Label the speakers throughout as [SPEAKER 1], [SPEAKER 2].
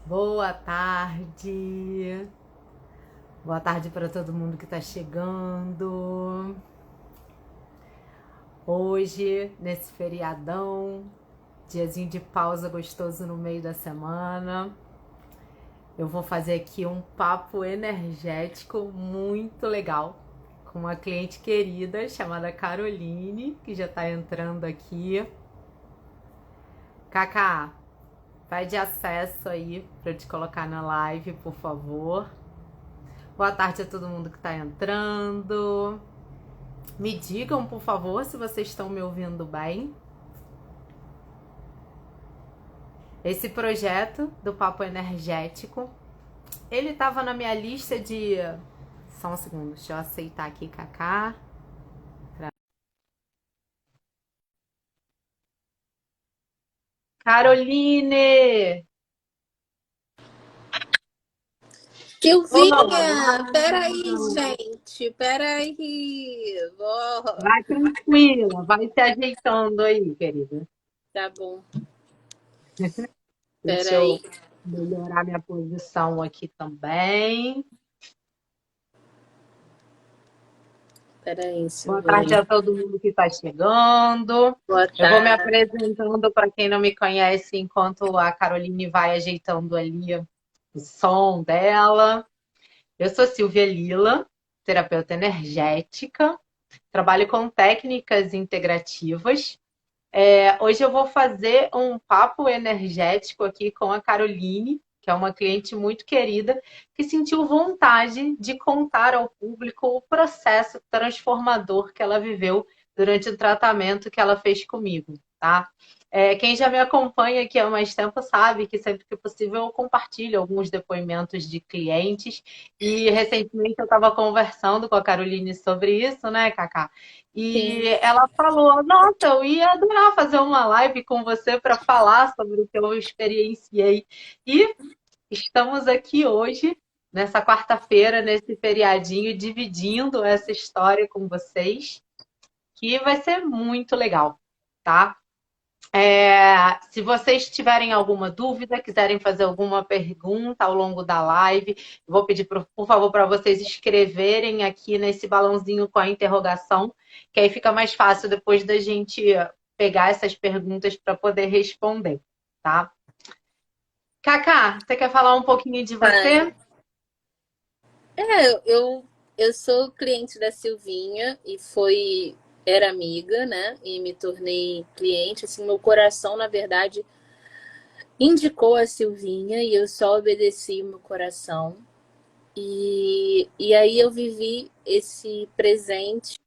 [SPEAKER 1] Boa tarde. Boa tarde para todo mundo que está chegando. Hoje, nesse feriadão, diazinho de pausa gostoso no meio da semana, eu vou fazer aqui um papo energético muito legal com uma cliente querida chamada Caroline, que já está entrando aqui. Cacá, pede acesso aí para eu te colocar na live, por favor. Boa tarde a todo mundo que está entrando. Me digam, por favor, se vocês estão me ouvindo bem. Esse projeto do Papo Energético, ele estava na minha lista de... Só um segundo, deixa eu aceitar aqui, Cacá. Caroline!
[SPEAKER 2] Silvinha, peraí,
[SPEAKER 1] Olá!
[SPEAKER 2] gente, peraí.
[SPEAKER 1] Vai tranquila, vai se ajeitando aí, querida.
[SPEAKER 2] Tá bom,
[SPEAKER 1] Deixa eu
[SPEAKER 2] peraí,
[SPEAKER 1] melhorar minha posição aqui também.
[SPEAKER 2] peraí,
[SPEAKER 1] Boa tarde
[SPEAKER 2] Silvânia.
[SPEAKER 1] a todo mundo que está chegando.
[SPEAKER 2] Boa
[SPEAKER 1] Eu vou me
[SPEAKER 2] tarde.
[SPEAKER 1] apresentando para quem não me conhece, enquanto a Caroline vai ajeitando ali o som dela. Eu sou Silvia Lila, terapeuta energética, trabalho com técnicas integrativas. Hoje eu vou fazer um papo energético aqui com a Caroline, que é uma cliente muito querida, que sentiu vontade de contar ao público o processo transformador que ela viveu durante o tratamento que ela fez comigo, tá? Quem já me acompanha aqui há mais tempo sabe que sempre que possível eu compartilho alguns depoimentos de clientes e recentemente eu estava conversando com a Caroline sobre isso, né, Cacá?
[SPEAKER 2] Sim.
[SPEAKER 1] E ela falou: Nossa, eu ia adorar fazer uma live com você para falar sobre o que eu experienciei. E estamos aqui hoje, nessa quarta-feira, nesse feriadinho, dividindo essa história com vocês, que vai ser muito legal, tá? Se vocês tiverem alguma dúvida, quiserem fazer alguma pergunta ao longo da live, vou pedir, por favor, para vocês escreverem aqui nesse balãozinho com a interrogação, que aí fica mais fácil depois da gente pegar essas perguntas para poder responder, tá? Cacá, você quer falar um pouquinho de
[SPEAKER 2] Vai.
[SPEAKER 1] você?
[SPEAKER 2] Eu sou cliente da Silvinha e era amiga, né? E me tornei cliente. Assim, meu coração, na verdade, indicou a Silvinha e eu só obedeci o meu coração. E aí eu vivi esse presente.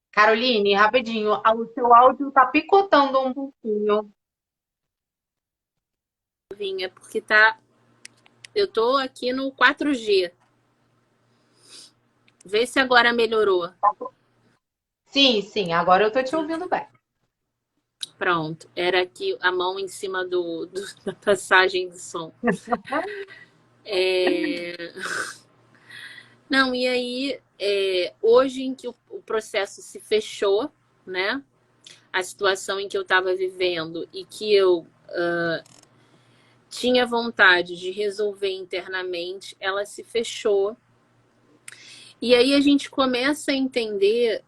[SPEAKER 1] Caroline, rapidinho, o seu áudio tá picotando um pouquinho.
[SPEAKER 2] Silvinha, porque eu tô aqui no 4G. Vê se agora melhorou.
[SPEAKER 1] Sim, sim, agora eu tô te ouvindo bem.
[SPEAKER 2] Pronto. Era aqui a mão em cima da passagem do som. É... Não, e aí, hoje em que o processo se fechou, né? A situação em que eu estava vivendo e que eu tinha vontade de resolver internamente, ela se fechou. E aí a gente começa a entender,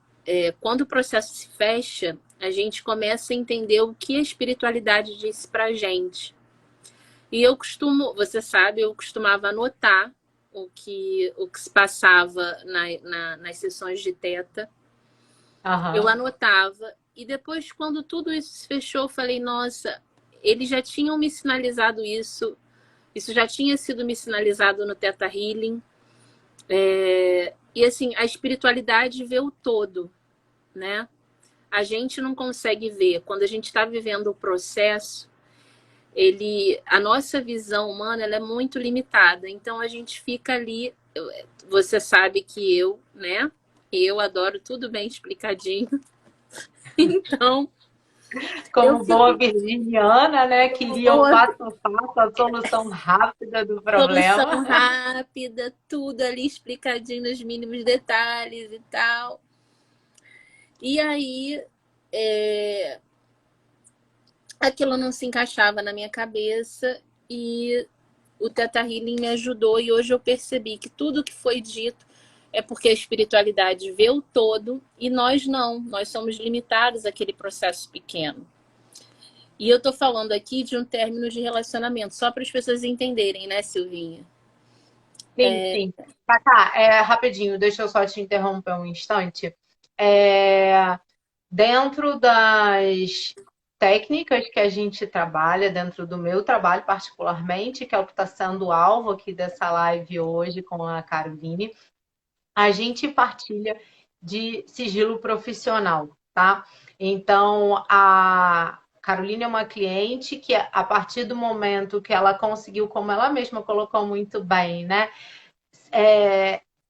[SPEAKER 2] quando o processo se fecha, a gente começa a entender o que a espiritualidade disse pra gente. E eu você sabe, eu costumava anotar o que se passava nas sessões de teta. Eu
[SPEAKER 1] Aham.
[SPEAKER 2] anotava, e depois, quando tudo isso se fechou, eu falei, nossa, eles já tinham me sinalizado isso já tinha sido me sinalizado no Teta Healing. E assim, a espiritualidade vê o todo, né? A gente não consegue ver. Quando a gente está vivendo o processo, a nossa visão humana ela é muito limitada. Então a gente fica ali. Você sabe que né? Eu adoro tudo bem explicadinho. Então Eu
[SPEAKER 1] Como boa
[SPEAKER 2] fico
[SPEAKER 1] virginiana, né? Queria o
[SPEAKER 2] boa,
[SPEAKER 1] passo a passo, a solução rápida do
[SPEAKER 2] solução
[SPEAKER 1] problema.
[SPEAKER 2] rápida, tudo ali explicadinho nos mínimos detalhes e tal. E aí, é, aquilo não se encaixava na minha cabeça e o Theta Healing me ajudou. E hoje eu percebi que tudo que foi dito é porque a espiritualidade vê o todo e nós não. Nós somos limitados àquele processo pequeno. E eu tô falando aqui de um término de relacionamento, só para as pessoas entenderem, né, Silvinha?
[SPEAKER 1] Sim, sim. Cacá, rapidinho, deixa eu só te interromper um instante. É, Dentro das técnicas que a gente trabalha, dentro do meu trabalho particularmente, que é o que está sendo o alvo aqui dessa live hoje com a Caroline, a gente partilha de sigilo profissional, tá? Então, a Caroline é uma cliente que, a partir do momento que ela conseguiu, como ela mesma colocou muito bem, né?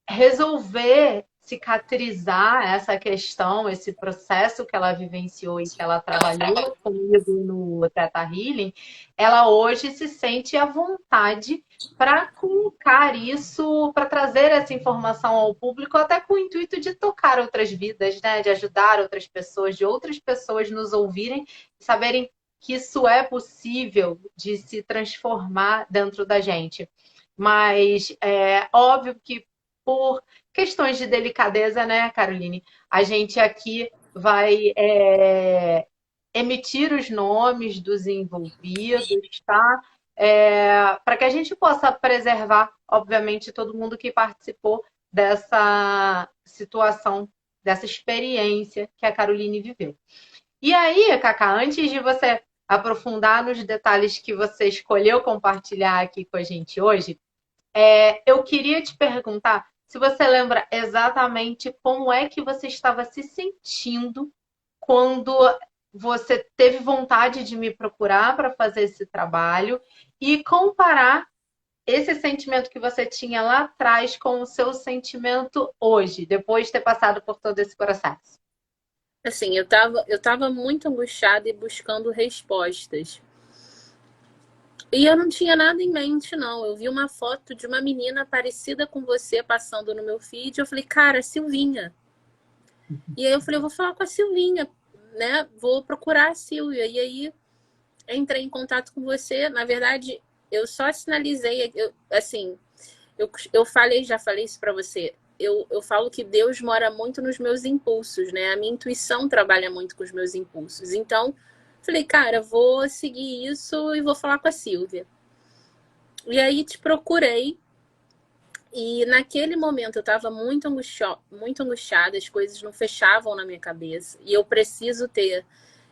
[SPEAKER 1] Resolver cicatrizar essa questão, esse processo que ela vivenciou e que ela trabalhou comigo no Theta Healing, ela hoje se sente à vontade para colocar isso, para trazer essa informação ao público, até com o intuito de tocar outras vidas, né? De ajudar outras pessoas, de outras pessoas nos ouvirem e saberem que isso é possível de se transformar dentro da gente. Mas é óbvio que por questões de delicadeza, né, Caroline, a gente aqui vai emitir os nomes dos envolvidos, tá? Para que a gente possa preservar, obviamente, todo mundo que participou dessa situação, dessa experiência que a Caroline viveu. E aí, Cacá, antes de você aprofundar nos detalhes que você escolheu compartilhar aqui com a gente hoje, eu queria te perguntar se você lembra exatamente como é que você estava se sentindo quando você teve vontade de me procurar para fazer esse trabalho e comparar esse sentimento que você tinha lá atrás com o seu sentimento hoje, depois de ter passado por todo esse processo.
[SPEAKER 2] Assim, eu tava muito angustiada e buscando respostas. E eu não tinha nada em mente, não. Eu vi uma foto de uma menina parecida com você passando no meu feed. Eu falei, cara, Silvinha. E aí eu falei, eu vou falar com a Silvinha, né? Vou procurar a Silvia. E aí entrei em contato com você. Na verdade, eu só sinalizei, assim, eu falei, já falei isso para você. Eu falo que Deus mora muito nos meus impulsos, né? A minha intuição trabalha muito com os meus impulsos. Então, falei, cara, vou seguir isso e vou falar com a Silvia. E aí te procurei. E naquele momento eu estava muito angustiada, as coisas não fechavam na minha cabeça. E eu preciso ter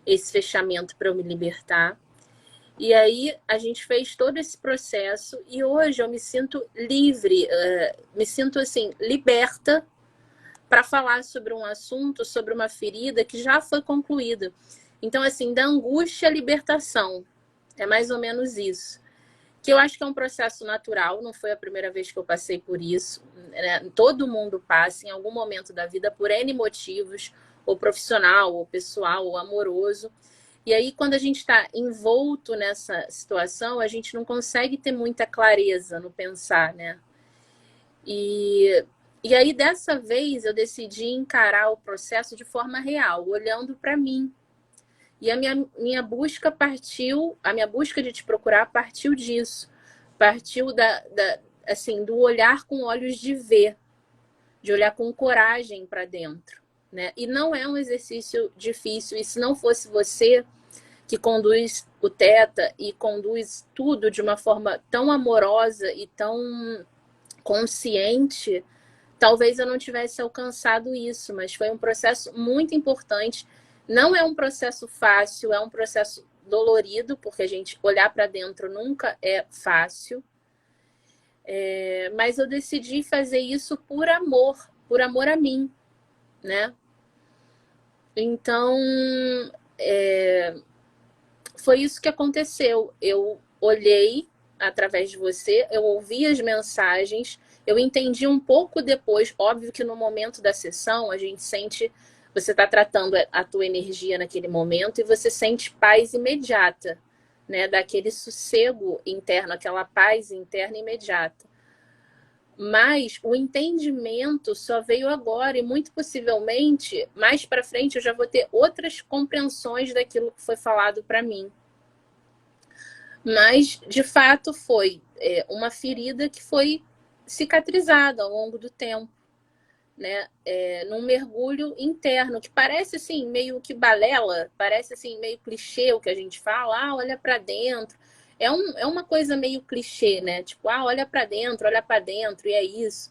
[SPEAKER 2] esse fechamento para eu me libertar. E aí a gente fez todo esse processo e hoje eu me sinto livre, me sinto assim, liberta para falar sobre um assunto, sobre uma ferida que já foi concluída. Então, assim, da angústia à libertação. É mais ou menos isso. Que eu acho que é um processo natural, não foi a primeira vez que eu passei por isso. Né? Todo mundo passa em algum momento da vida por N motivos, ou profissional, ou pessoal, ou amoroso. E aí, quando a gente está envolto nessa situação, a gente não consegue ter muita clareza no pensar, né? E aí, dessa vez, eu decidi encarar o processo de forma real, olhando para mim. E a minha busca partiu, a minha busca de te procurar partiu disso. Partiu assim, do olhar com olhos de ver, de olhar com coragem para dentro. Né? E não é um exercício difícil. E se não fosse você que conduz o Theta e conduz tudo de uma forma tão amorosa e tão consciente, talvez eu não tivesse alcançado isso, mas foi um processo muito importante. Não é um processo fácil, é um processo dolorido, porque a gente olhar para dentro nunca é fácil. Mas eu decidi fazer isso por amor a mim, né? Então, foi isso que aconteceu. Eu olhei através de você, eu ouvi as mensagens, eu entendi um pouco depois, óbvio que no momento da sessão a gente sente, você está tratando a tua energia naquele momento e você sente paz imediata, né? Daquele sossego interno, aquela paz interna imediata. Mas o entendimento só veio agora e muito possivelmente mais para frente eu já vou ter outras compreensões daquilo que foi falado para mim. Mas de fato foi uma ferida que foi cicatrizada ao longo do tempo, né? Num mergulho interno que parece assim meio que balela, parece assim meio clichê o que a gente fala, olha para dentro. É uma coisa meio clichê, né? Tipo, olha para dentro, e é isso.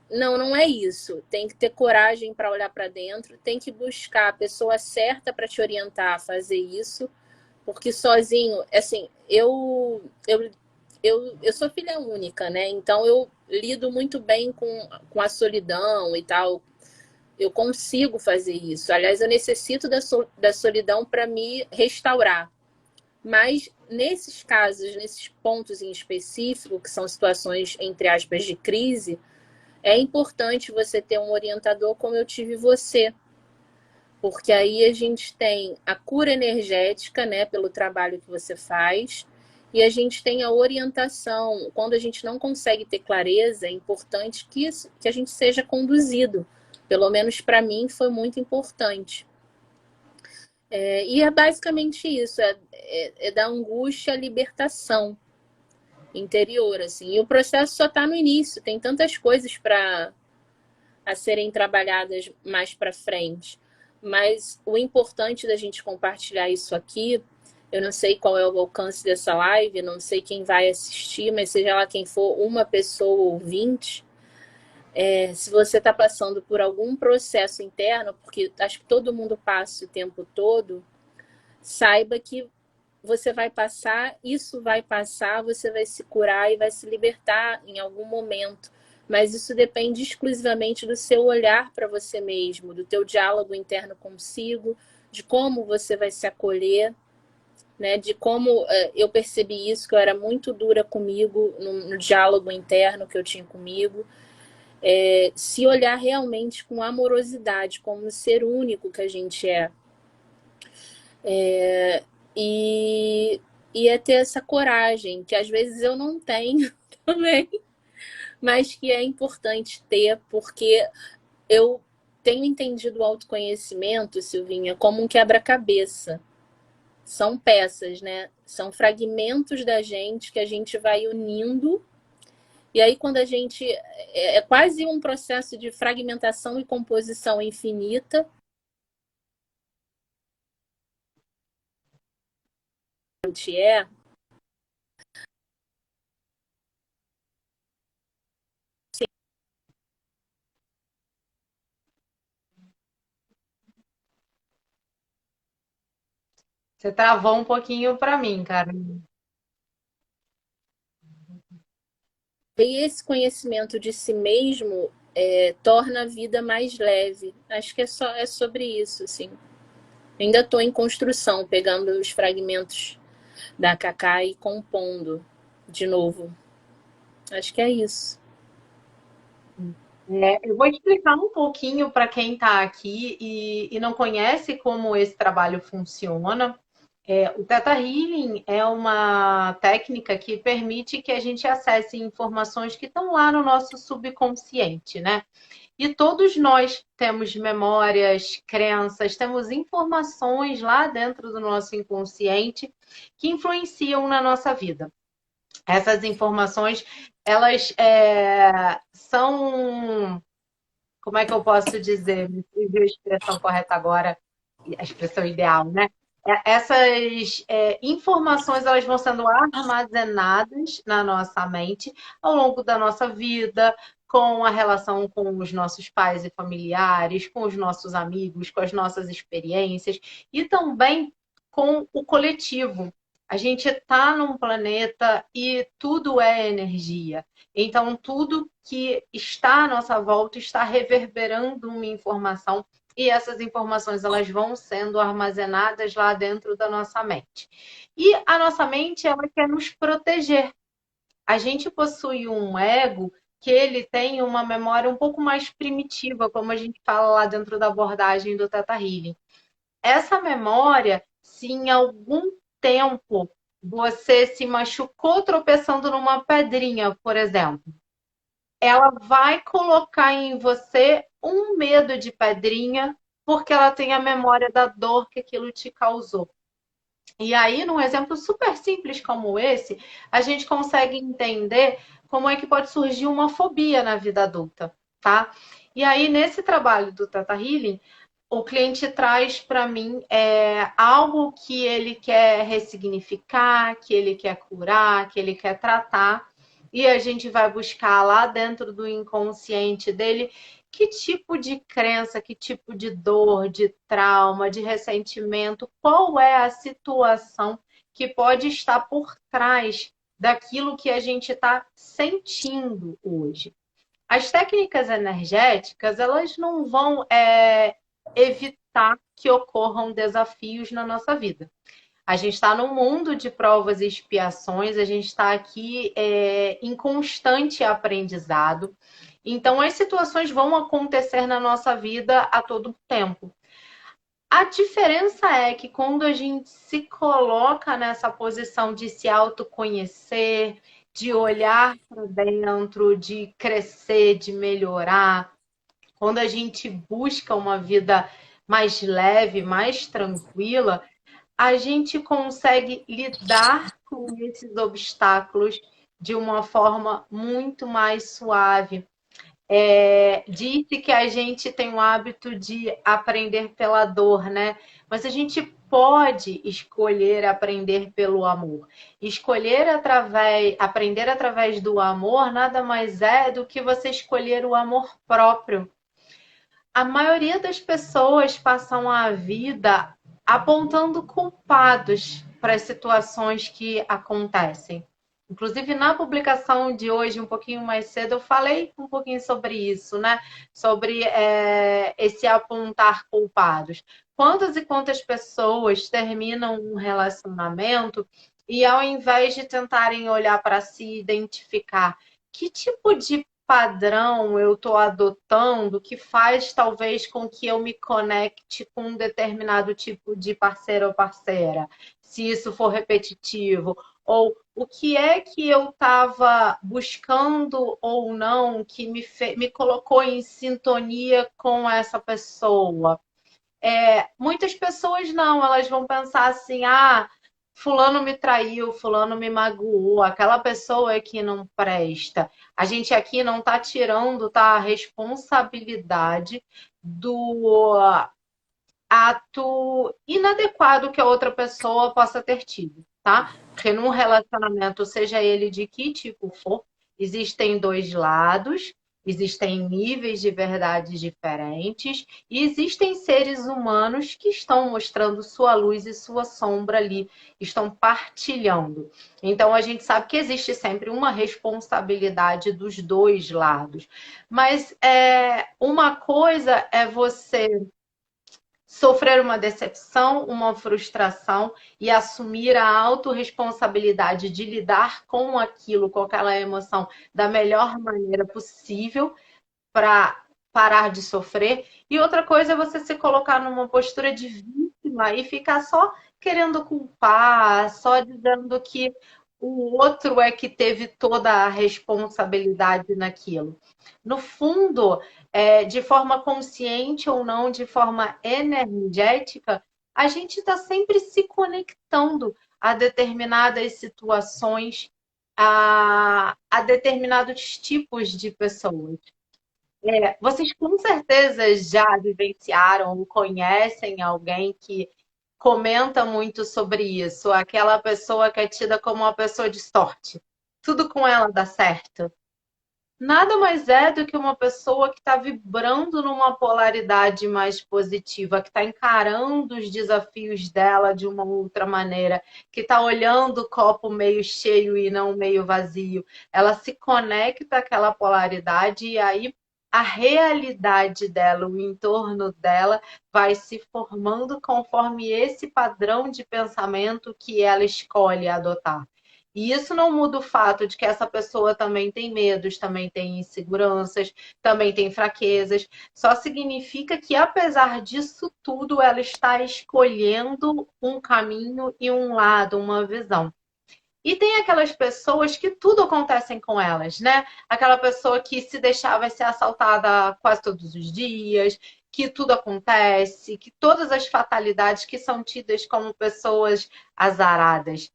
[SPEAKER 2] Não, não é isso. Tem que ter coragem para olhar para dentro, tem que buscar a pessoa certa para te orientar a fazer isso, porque sozinho, assim, eu sou filha única, né? Então eu lido muito bem com a solidão e tal. Eu consigo fazer isso. Aliás, eu necessito da solidão para me restaurar. Mas nesses casos, nesses pontos em específico, que são situações, entre aspas, de crise, é importante você ter um orientador como eu tive você. Porque aí a gente tem a cura energética, né, pelo trabalho que você faz, e a gente tem a orientação. Quando a gente não consegue ter clareza, é importante que a gente seja conduzido. Pelo menos para mim foi muito importante. E é basicamente isso, da angústia a libertação interior, assim. E o processo só está no início, tem tantas coisas a serem trabalhadas mais para frente. Mas o importante da gente compartilhar isso aqui, eu não sei qual é o alcance dessa live, não sei quem vai assistir, mas seja lá quem for, uma pessoa ou 20, se você está passando por algum processo interno, porque acho que todo mundo passa o tempo todo, saiba que você vai passar, isso vai passar, você vai se curar e vai se libertar em algum momento. Mas isso depende exclusivamente do seu olhar para você mesmo, do teu diálogo interno consigo, de como você vai se acolher, né? De como eu percebi isso, que eu era muito dura comigo no diálogo interno que eu tinha comigo. Se olhar realmente com amorosidade, como o ser único que a gente é. E, é ter essa coragem, que às vezes eu não tenho também, mas que é importante ter, porque eu tenho entendido o autoconhecimento, Silvinha, como um quebra-cabeça. São peças, né? São fragmentos da gente que a gente vai unindo. E aí, quando a gente. É quase um processo de fragmentação e composição infinita. A gente
[SPEAKER 1] Você travou um pouquinho para mim, cara.
[SPEAKER 2] E esse conhecimento de si mesmo torna a vida mais leve. Acho que é sobre isso, assim. Ainda estou em construção, pegando os fragmentos da Cacá e compondo de novo. Acho que é isso.
[SPEAKER 1] Eu vou explicar um pouquinho para quem está aqui e não conhece como esse trabalho funciona. O Theta Healing é uma técnica que permite que a gente acesse informações que estão lá no nosso subconsciente, né? E todos nós temos memórias, crenças, temos informações lá dentro do nosso inconsciente que influenciam na nossa vida. Essas informações, elas são, como é que eu posso dizer? Me fugiu a expressão correta agora, a expressão ideal, né? Essas informações elas vão sendo armazenadas na nossa mente ao longo da nossa vida, com a relação com os nossos pais e familiares, com os nossos amigos, com as nossas experiências e também com o coletivo. A gente está num planeta e tudo é energia. Então, tudo que está à nossa volta está reverberando uma informação e essas informações elas vão sendo armazenadas lá dentro da nossa mente. E a nossa mente ela quer nos proteger. A gente possui um ego que ele tem uma memória um pouco mais primitiva, como a gente fala lá dentro da abordagem do Theta Healing. Essa memória, se em algum tempo você se machucou tropeçando numa pedrinha, por exemplo, ela vai colocar em você um medo de pedrinha, porque ela tem a memória da dor que aquilo te causou. E aí, num exemplo super simples como esse, a gente consegue entender como é que pode surgir uma fobia na vida adulta, tá? E aí, nesse trabalho do Theta Healing, o cliente traz para mim algo que ele quer ressignificar, que ele quer curar, que ele quer tratar, e a gente vai buscar lá dentro do inconsciente dele que tipo de crença, que tipo de dor, de trauma, de ressentimento, qual é a situação que pode estar por trás daquilo que a gente está sentindo hoje. As técnicas energéticas, elas não vão evitar que ocorram desafios na nossa vida. A gente está num mundo de provas e expiações, a gente está aqui em constante aprendizado. Então, as situações vão acontecer na nossa vida a todo tempo. A diferença é que quando a gente se coloca nessa posição de se autoconhecer, de olhar para dentro, de crescer, de melhorar, quando a gente busca uma vida mais leve, mais tranquila, a gente consegue lidar com esses obstáculos de uma forma muito mais suave. Disse que a gente tem o hábito de aprender pela dor, né? Mas a gente pode escolher aprender pelo amor. Aprender através do amor nada mais é do que você escolher o amor próprio. A maioria das pessoas passam a vida apontando culpados para as situações que acontecem. Inclusive, na publicação de hoje, um pouquinho mais cedo, eu falei um pouquinho sobre isso, né? Sobre esse apontar culpados. Quantas e quantas pessoas terminam um relacionamento e, ao invés de tentarem olhar para si, identificar que tipo de padrão eu estou adotando que faz talvez com que eu me conecte com um determinado tipo de parceiro ou parceira, se isso for repetitivo, ou o que é que eu estava buscando ou não que me colocou em sintonia com essa pessoa. Muitas pessoas não, elas vão pensar assim, fulano me traiu, fulano me magoou, aquela pessoa é que não presta. A gente aqui não está tirando, tá, a responsabilidade do ato inadequado que a outra pessoa possa ter tido, tá? Porque num relacionamento, seja ele de que tipo for, existem dois lados, existem níveis de verdades diferentes e existem seres humanos que estão mostrando sua luz e sua sombra ali, estão partilhando. Então a gente sabe que existe sempre uma responsabilidade dos dois lados. Mas uma coisa é você sofrer uma decepção, uma frustração e assumir a autorresponsabilidade de lidar com aquilo, com aquela emoção da melhor maneira possível para parar de sofrer. E outra coisa é você se colocar numa postura de vítima e ficar só querendo culpar, só dizendo que o outro é que teve toda a responsabilidade naquilo. No fundo, de forma consciente ou não, de forma energética, a gente está sempre se conectando a determinadas situações, a determinados tipos de pessoas. Vocês com certeza já vivenciaram ou conhecem alguém que comenta muito sobre isso, aquela pessoa que é tida como uma pessoa de sorte. Tudo com ela dá certo. Nada mais é do que uma pessoa que está vibrando numa polaridade mais positiva, que está encarando os desafios dela de uma outra maneira, que está olhando o copo meio cheio e não meio vazio. Ela se conecta àquela polaridade e aí a realidade dela, o entorno dela, vai se formando conforme esse padrão de pensamento que ela escolhe adotar. E isso não muda o fato de que essa pessoa também tem medos, também tem inseguranças, também tem fraquezas. Só significa que, apesar disso tudo, ela está escolhendo um caminho e um lado, uma visão. E tem aquelas pessoas que tudo acontece com elas, né? Aquela pessoa que se deixar vai ser assaltada quase todos os dias, que tudo acontece, que todas as fatalidades que são tidas como pessoas azaradas.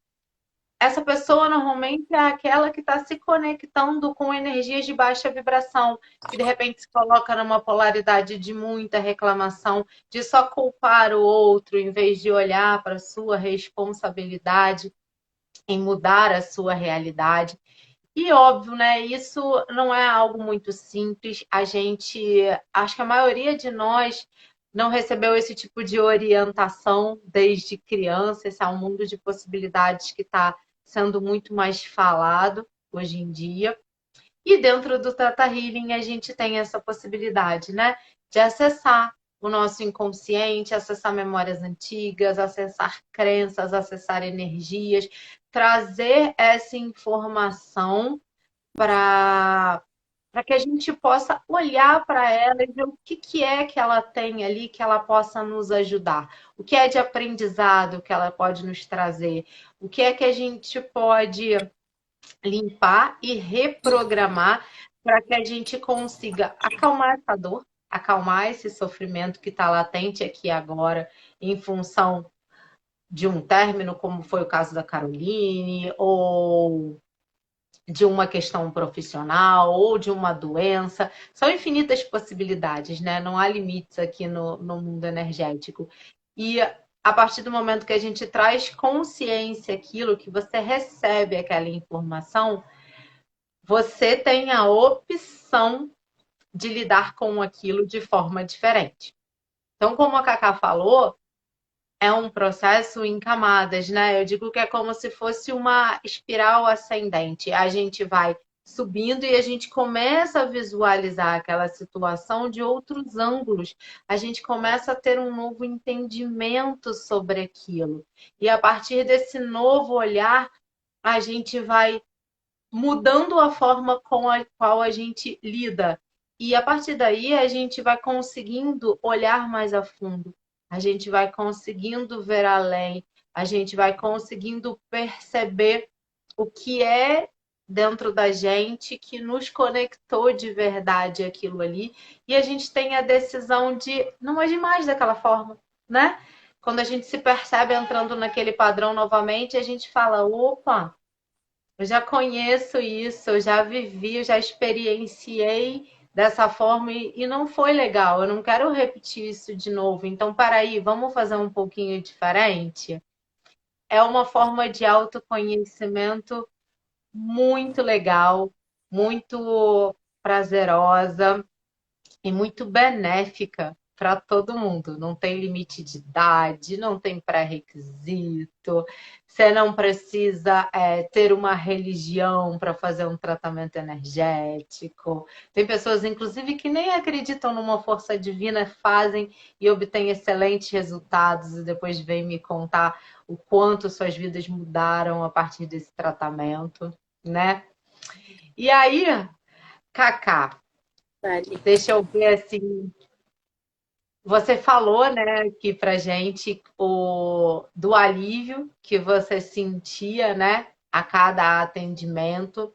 [SPEAKER 1] Essa pessoa normalmente é aquela que está se conectando com energias de baixa vibração, que de repente se coloca numa polaridade de muita reclamação, de só culpar o outro, em vez de olhar para a sua responsabilidade em mudar a sua realidade. E óbvio, né? Isso não é algo muito simples. Acho que a maioria de nós não recebeu esse tipo de orientação desde criança. Esse é um mundo de possibilidades que está sendo muito mais falado hoje em dia. E dentro do Theta Healing a gente tem essa possibilidade, né? De acessar o nosso inconsciente, acessar memórias antigas, acessar crenças, acessar energias, trazer essa informação para que a gente possa olhar para ela e ver o que, que é que ela tem ali que ela possa nos ajudar. O que é de aprendizado que ela pode nos trazer. O que é que a gente pode limpar e reprogramar para que a gente consiga acalmar essa dor, acalmar esse sofrimento que está latente aqui agora, em função de um término, como foi o caso da Caroline, ou de uma questão profissional, ou de uma doença. São infinitas possibilidades, né? Não há limites aqui no mundo energético. E a partir do momento que a gente traz consciência aquilo, que você recebe aquela informação, você tem a opção de lidar com aquilo de forma diferente. Então, como a Cacá falou, é um processo em camadas, né? Eu digo que é como se fosse uma espiral ascendente. A gente vai subindo e a gente começa a visualizar aquela situação de outros ângulos. A gente começa a ter um novo entendimento sobre aquilo. E a partir desse novo olhar, a gente vai mudando a forma com a qual a gente lida. E a partir daí a gente vai conseguindo olhar mais a fundo, a gente vai conseguindo ver além, a gente vai conseguindo perceber o que é dentro da gente que nos conectou de verdade aquilo ali, e a gente tem a decisão de não agir mais daquela forma, né? Quando a gente se percebe entrando naquele padrão novamente, a gente fala, opa, eu já conheço isso, eu já vivi, eu já experienciei dessa forma e não foi legal. Eu não quero repetir isso de novo. Então, peraí, vamos fazer um pouquinho diferente? É uma forma de autoconhecimento muito legal, muito prazerosa e muito benéfica para todo mundo. Não tem limite de idade, não tem pré-requisito, você não precisa ter uma religião para fazer um tratamento energético. Tem pessoas, inclusive, que nem acreditam numa força divina, fazem e obtêm excelentes resultados e depois vêm me contar o quanto suas vidas mudaram a partir desse tratamento, né? E aí, Cacá,
[SPEAKER 2] Vale.
[SPEAKER 1] deixa eu ver assim. Você falou, né, aqui pra gente do alívio que você sentia, né, a cada atendimento.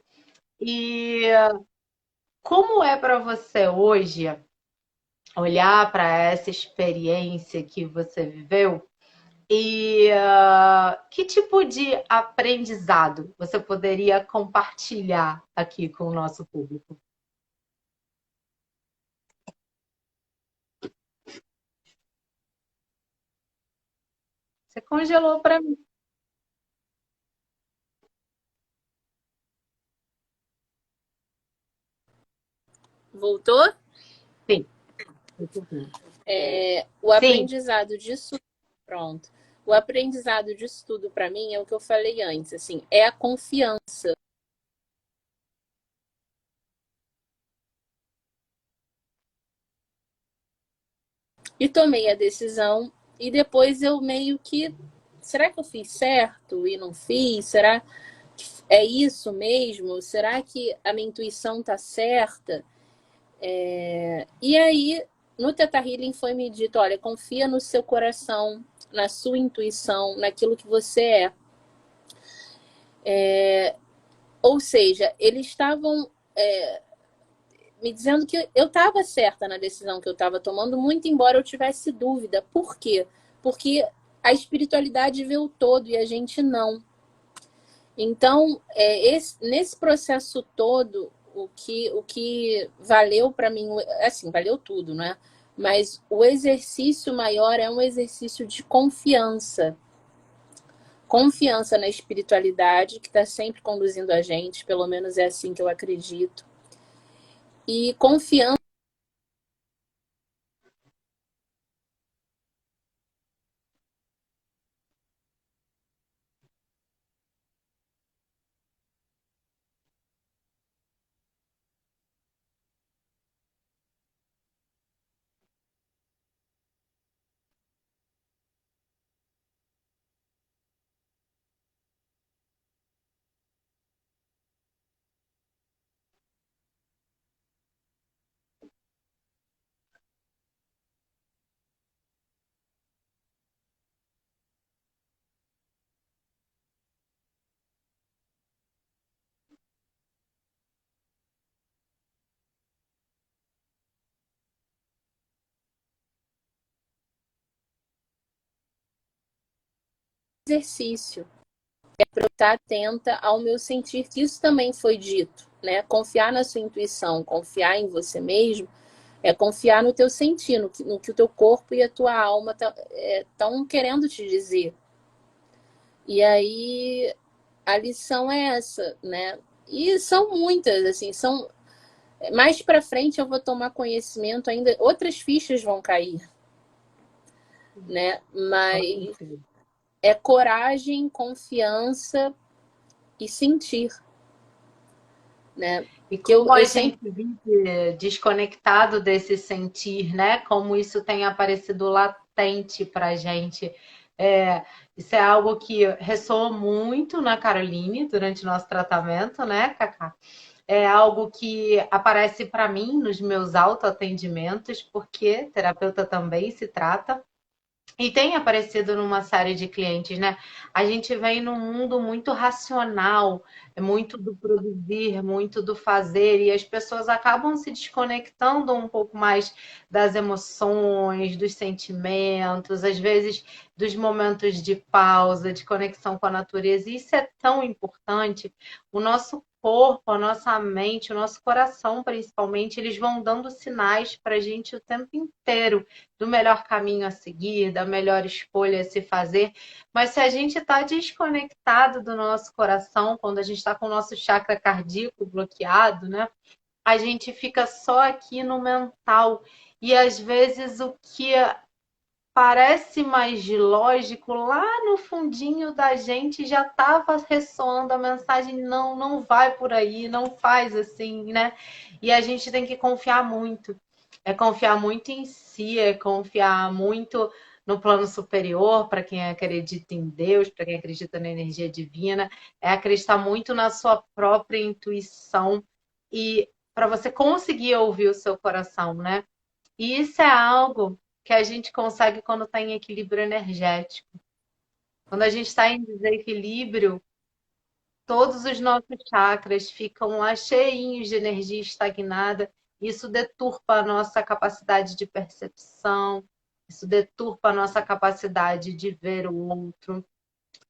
[SPEAKER 1] E como é para você hoje olhar para essa experiência que você viveu e que tipo de aprendizado você poderia compartilhar aqui com o nosso público? Você congelou para mim.
[SPEAKER 2] Voltou?
[SPEAKER 1] Sim, muito bem.
[SPEAKER 2] O
[SPEAKER 1] Sim,
[SPEAKER 2] aprendizado disso, pronto. O aprendizado disso tudo para mim é o que eu falei antes, assim, é a confiança. E tomei a decisão e depois eu meio que, será que eu fiz certo e não fiz? Será? é isso mesmo? Será que a minha intuição está certa? E aí, no Theta Healing foi me dito, olha, confia no seu coração, na sua intuição, naquilo que você é. Ou seja, eles estavam me dizendo que eu estava certa na decisão que eu estava tomando, muito embora eu tivesse dúvida. Por quê? Porque a espiritualidade vê o todo e a gente não. Então, nesse processo todo, o que valeu para mim, assim, valeu tudo, né? Mas o exercício maior é um exercício de confiança. Confiança na espiritualidade, que está sempre conduzindo a gente, pelo menos é assim que eu acredito. E confiança exercício. Para eu estar atenta ao meu sentir, que isso também foi dito, né? Confiar na sua intuição, confiar em você mesmo, é confiar no teu sentir, no que o teu corpo e a tua alma estão querendo te dizer. E aí a lição é essa, né? E são muitas, assim, são mais para frente eu vou tomar conhecimento ainda, outras fichas vão cair, né? Mas é coragem, confiança e sentir, né?
[SPEAKER 1] E
[SPEAKER 2] Que
[SPEAKER 1] como a
[SPEAKER 2] eu
[SPEAKER 1] gente
[SPEAKER 2] sempre
[SPEAKER 1] vive desconectado desse sentir, né? Como isso tem aparecido latente para a gente. Isso é algo que ressoou muito na Caroline durante o nosso tratamento, né, Cacá? É algo que aparece para mim nos meus autoatendimentos, porque terapeuta também se trata. E tem aparecido numa série de clientes, né? A gente vem num mundo muito racional, muito do produzir, muito do fazer, e as pessoas acabam se desconectando um pouco mais das emoções, dos sentimentos, às vezes dos momentos de pausa, de conexão com a natureza. E isso é tão importante. O nosso corpo, a nossa mente, o nosso coração, principalmente, eles vão dando sinais para a gente o tempo inteiro do melhor caminho a seguir, da melhor escolha a se fazer. Mas se a gente está desconectado do nosso coração, quando a gente está com o nosso chakra cardíaco bloqueado, né? A gente fica só aqui no mental. E às vezes o que parece mais lógico, lá no fundinho da gente já estava ressoando a mensagem: não, não vai por aí, não faz assim, né? E a gente tem que confiar muito. É confiar muito em si, é confiar muito no plano superior, para quem acredita em Deus, para quem acredita na energia divina, é acreditar muito na sua própria intuição e para você conseguir ouvir o seu coração, né? E isso é algo que a gente consegue quando está em equilíbrio energético. Quando a gente está em desequilíbrio, todos os nossos chakras ficam lá cheinhos de energia estagnada. Isso deturpa a nossa capacidade de percepção, isso deturpa a nossa capacidade de ver o outro,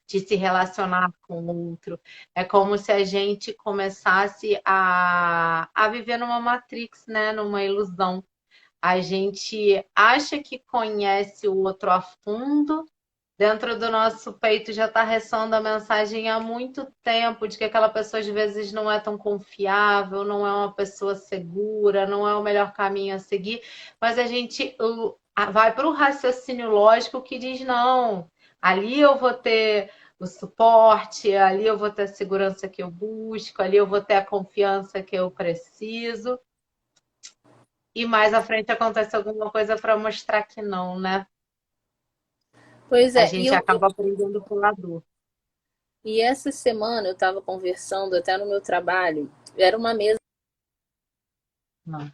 [SPEAKER 1] de se relacionar com o outro. É como se a gente começasse a viver numa matrix, né? Numa ilusão. A gente acha que conhece o outro a fundo, dentro do nosso peito já está ressoando a mensagem há muito tempo de que aquela pessoa às vezes não é tão confiável, não é uma pessoa segura, não é o melhor caminho a seguir, mas a gente vai para o raciocínio lógico que diz: não, ali eu vou ter o suporte, ali eu vou ter a segurança que eu busco, ali eu vou ter a confiança que eu preciso. E mais à frente acontece alguma coisa para mostrar que não, né?
[SPEAKER 2] Pois
[SPEAKER 1] A
[SPEAKER 2] é, e
[SPEAKER 1] gente acaba aprendendo com a dor.
[SPEAKER 2] E essa semana eu estava conversando até no meu trabalho, era uma mesa
[SPEAKER 1] Não.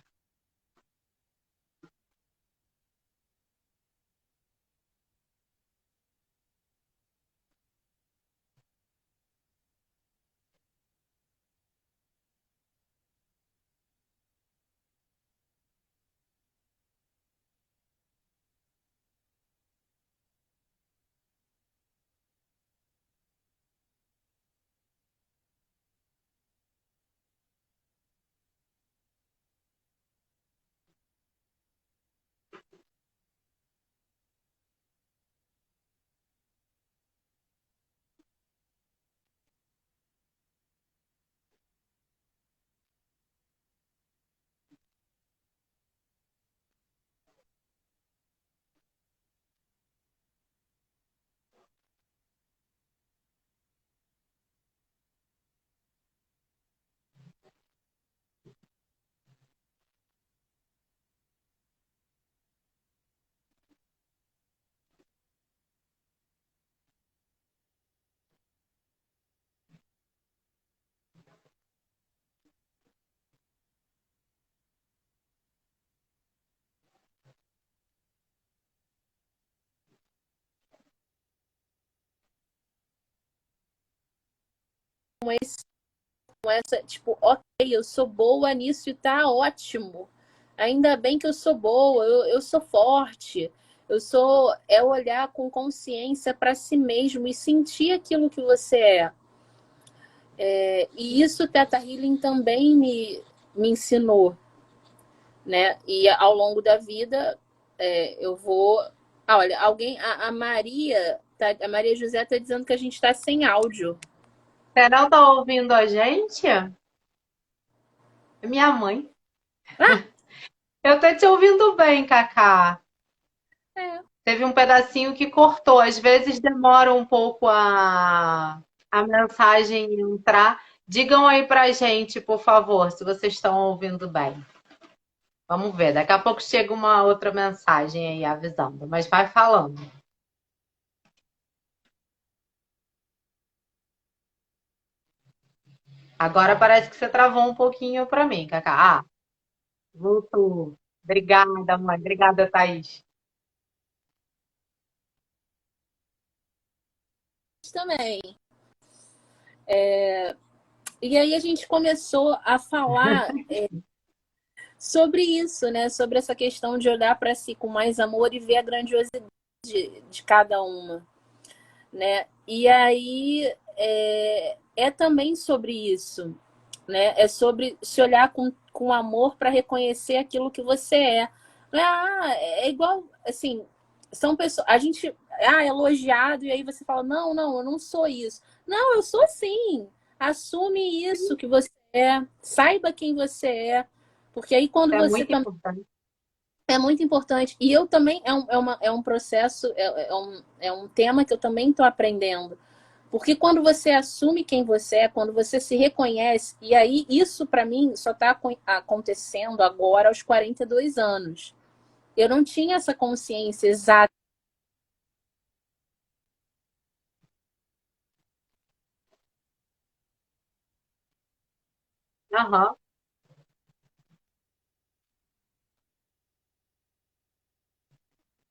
[SPEAKER 2] com essa, tipo, ok, eu sou boa nisso e tá ótimo. Ainda bem que eu sou boa, eu sou forte. Eu sou é olhar com consciência para si mesmo e sentir aquilo que você é. E isso o Theta Healing também me ensinou, né? E ao longo da vida eu vou. Ah, olha, alguém, a Maria, a Maria José está dizendo que a gente está sem áudio.
[SPEAKER 1] Carol tá ouvindo a gente? É minha mãe.
[SPEAKER 2] Ah,
[SPEAKER 1] Eu tô te ouvindo bem, Cacá.
[SPEAKER 2] é.
[SPEAKER 1] Teve um pedacinho que cortou. Às vezes demora um pouco a mensagem entrar. Digam aí pra gente, por favor, se vocês estão ouvindo bem. Vamos ver. Daqui a pouco chega uma outra mensagem aí avisando, mas vai falando. Agora parece que você travou um pouquinho para mim, Cacá. Ah, voltou. Obrigada, mãe. Obrigada, Thaís.
[SPEAKER 2] Também. E aí a gente começou a falar sobre isso, né? Sobre essa questão de olhar para si com mais amor e ver a grandiosidade de cada uma, né? E aí é também sobre isso, né? É sobre se olhar com amor para reconhecer aquilo que você é. Não é, é igual, assim, são pessoas, a gente é elogiado e aí você fala, não, não, eu não sou isso. Não, eu sou sim. Assume isso que você é, saiba quem você é, porque aí quando
[SPEAKER 1] É
[SPEAKER 2] você
[SPEAKER 1] muito
[SPEAKER 2] também
[SPEAKER 1] importante.
[SPEAKER 2] é muito importante. E eu também, é um processo, é um tema que eu também estou aprendendo. Porque quando você assume quem você é, quando você se reconhece, e aí isso para mim só está acontecendo agora aos 42 anos. Eu não tinha essa consciência exata.
[SPEAKER 1] Aham.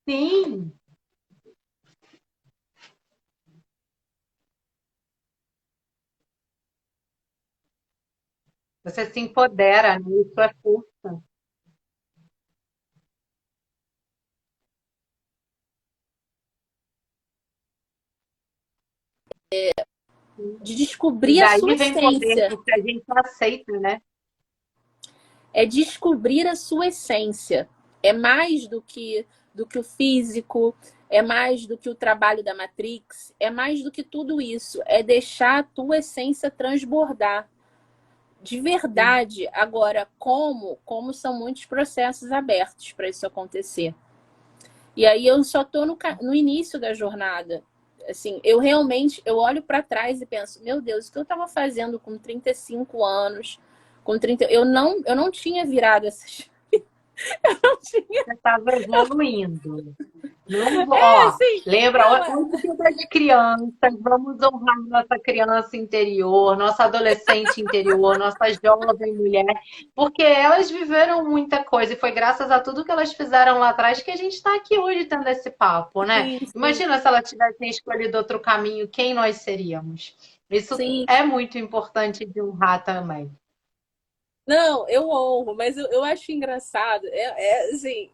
[SPEAKER 1] Sim, você se empodera, né? Isso é força.
[SPEAKER 2] De
[SPEAKER 1] E
[SPEAKER 2] descobrir a
[SPEAKER 1] daí
[SPEAKER 2] sua
[SPEAKER 1] vem poder,
[SPEAKER 2] essência.
[SPEAKER 1] porque a gente aceita, né?
[SPEAKER 2] É descobrir a sua essência. É mais do que o físico, é mais do que o trabalho da Matrix, é mais do que tudo isso. É deixar a tua essência transbordar. De verdade. Agora, como? Como são muitos processos abertos para isso acontecer. E aí eu só estou no início da jornada. Assim, eu realmente eu olho para trás e penso, meu Deus, o que eu estava fazendo com 35 anos, com 30, eu não tinha virado essas, eu não tinha.
[SPEAKER 1] Você estava evoluindo. Não,
[SPEAKER 2] É,
[SPEAKER 1] ó,
[SPEAKER 2] sim.
[SPEAKER 1] lembra,
[SPEAKER 2] Não,
[SPEAKER 1] hoje é dia das crianças, vamos honrar nossa criança interior, nossa adolescente interior, nossa jovem mulher, porque elas viveram muita coisa e foi graças a tudo que elas fizeram lá atrás que a gente está aqui hoje tendo esse papo, né?
[SPEAKER 2] sim, sim,
[SPEAKER 1] Imagina se elas tivessem escolhido outro caminho, quem nós seríamos? Isso
[SPEAKER 2] sim.
[SPEAKER 1] é muito importante de honrar também.
[SPEAKER 2] Não, eu honro, mas eu acho engraçado. Assim,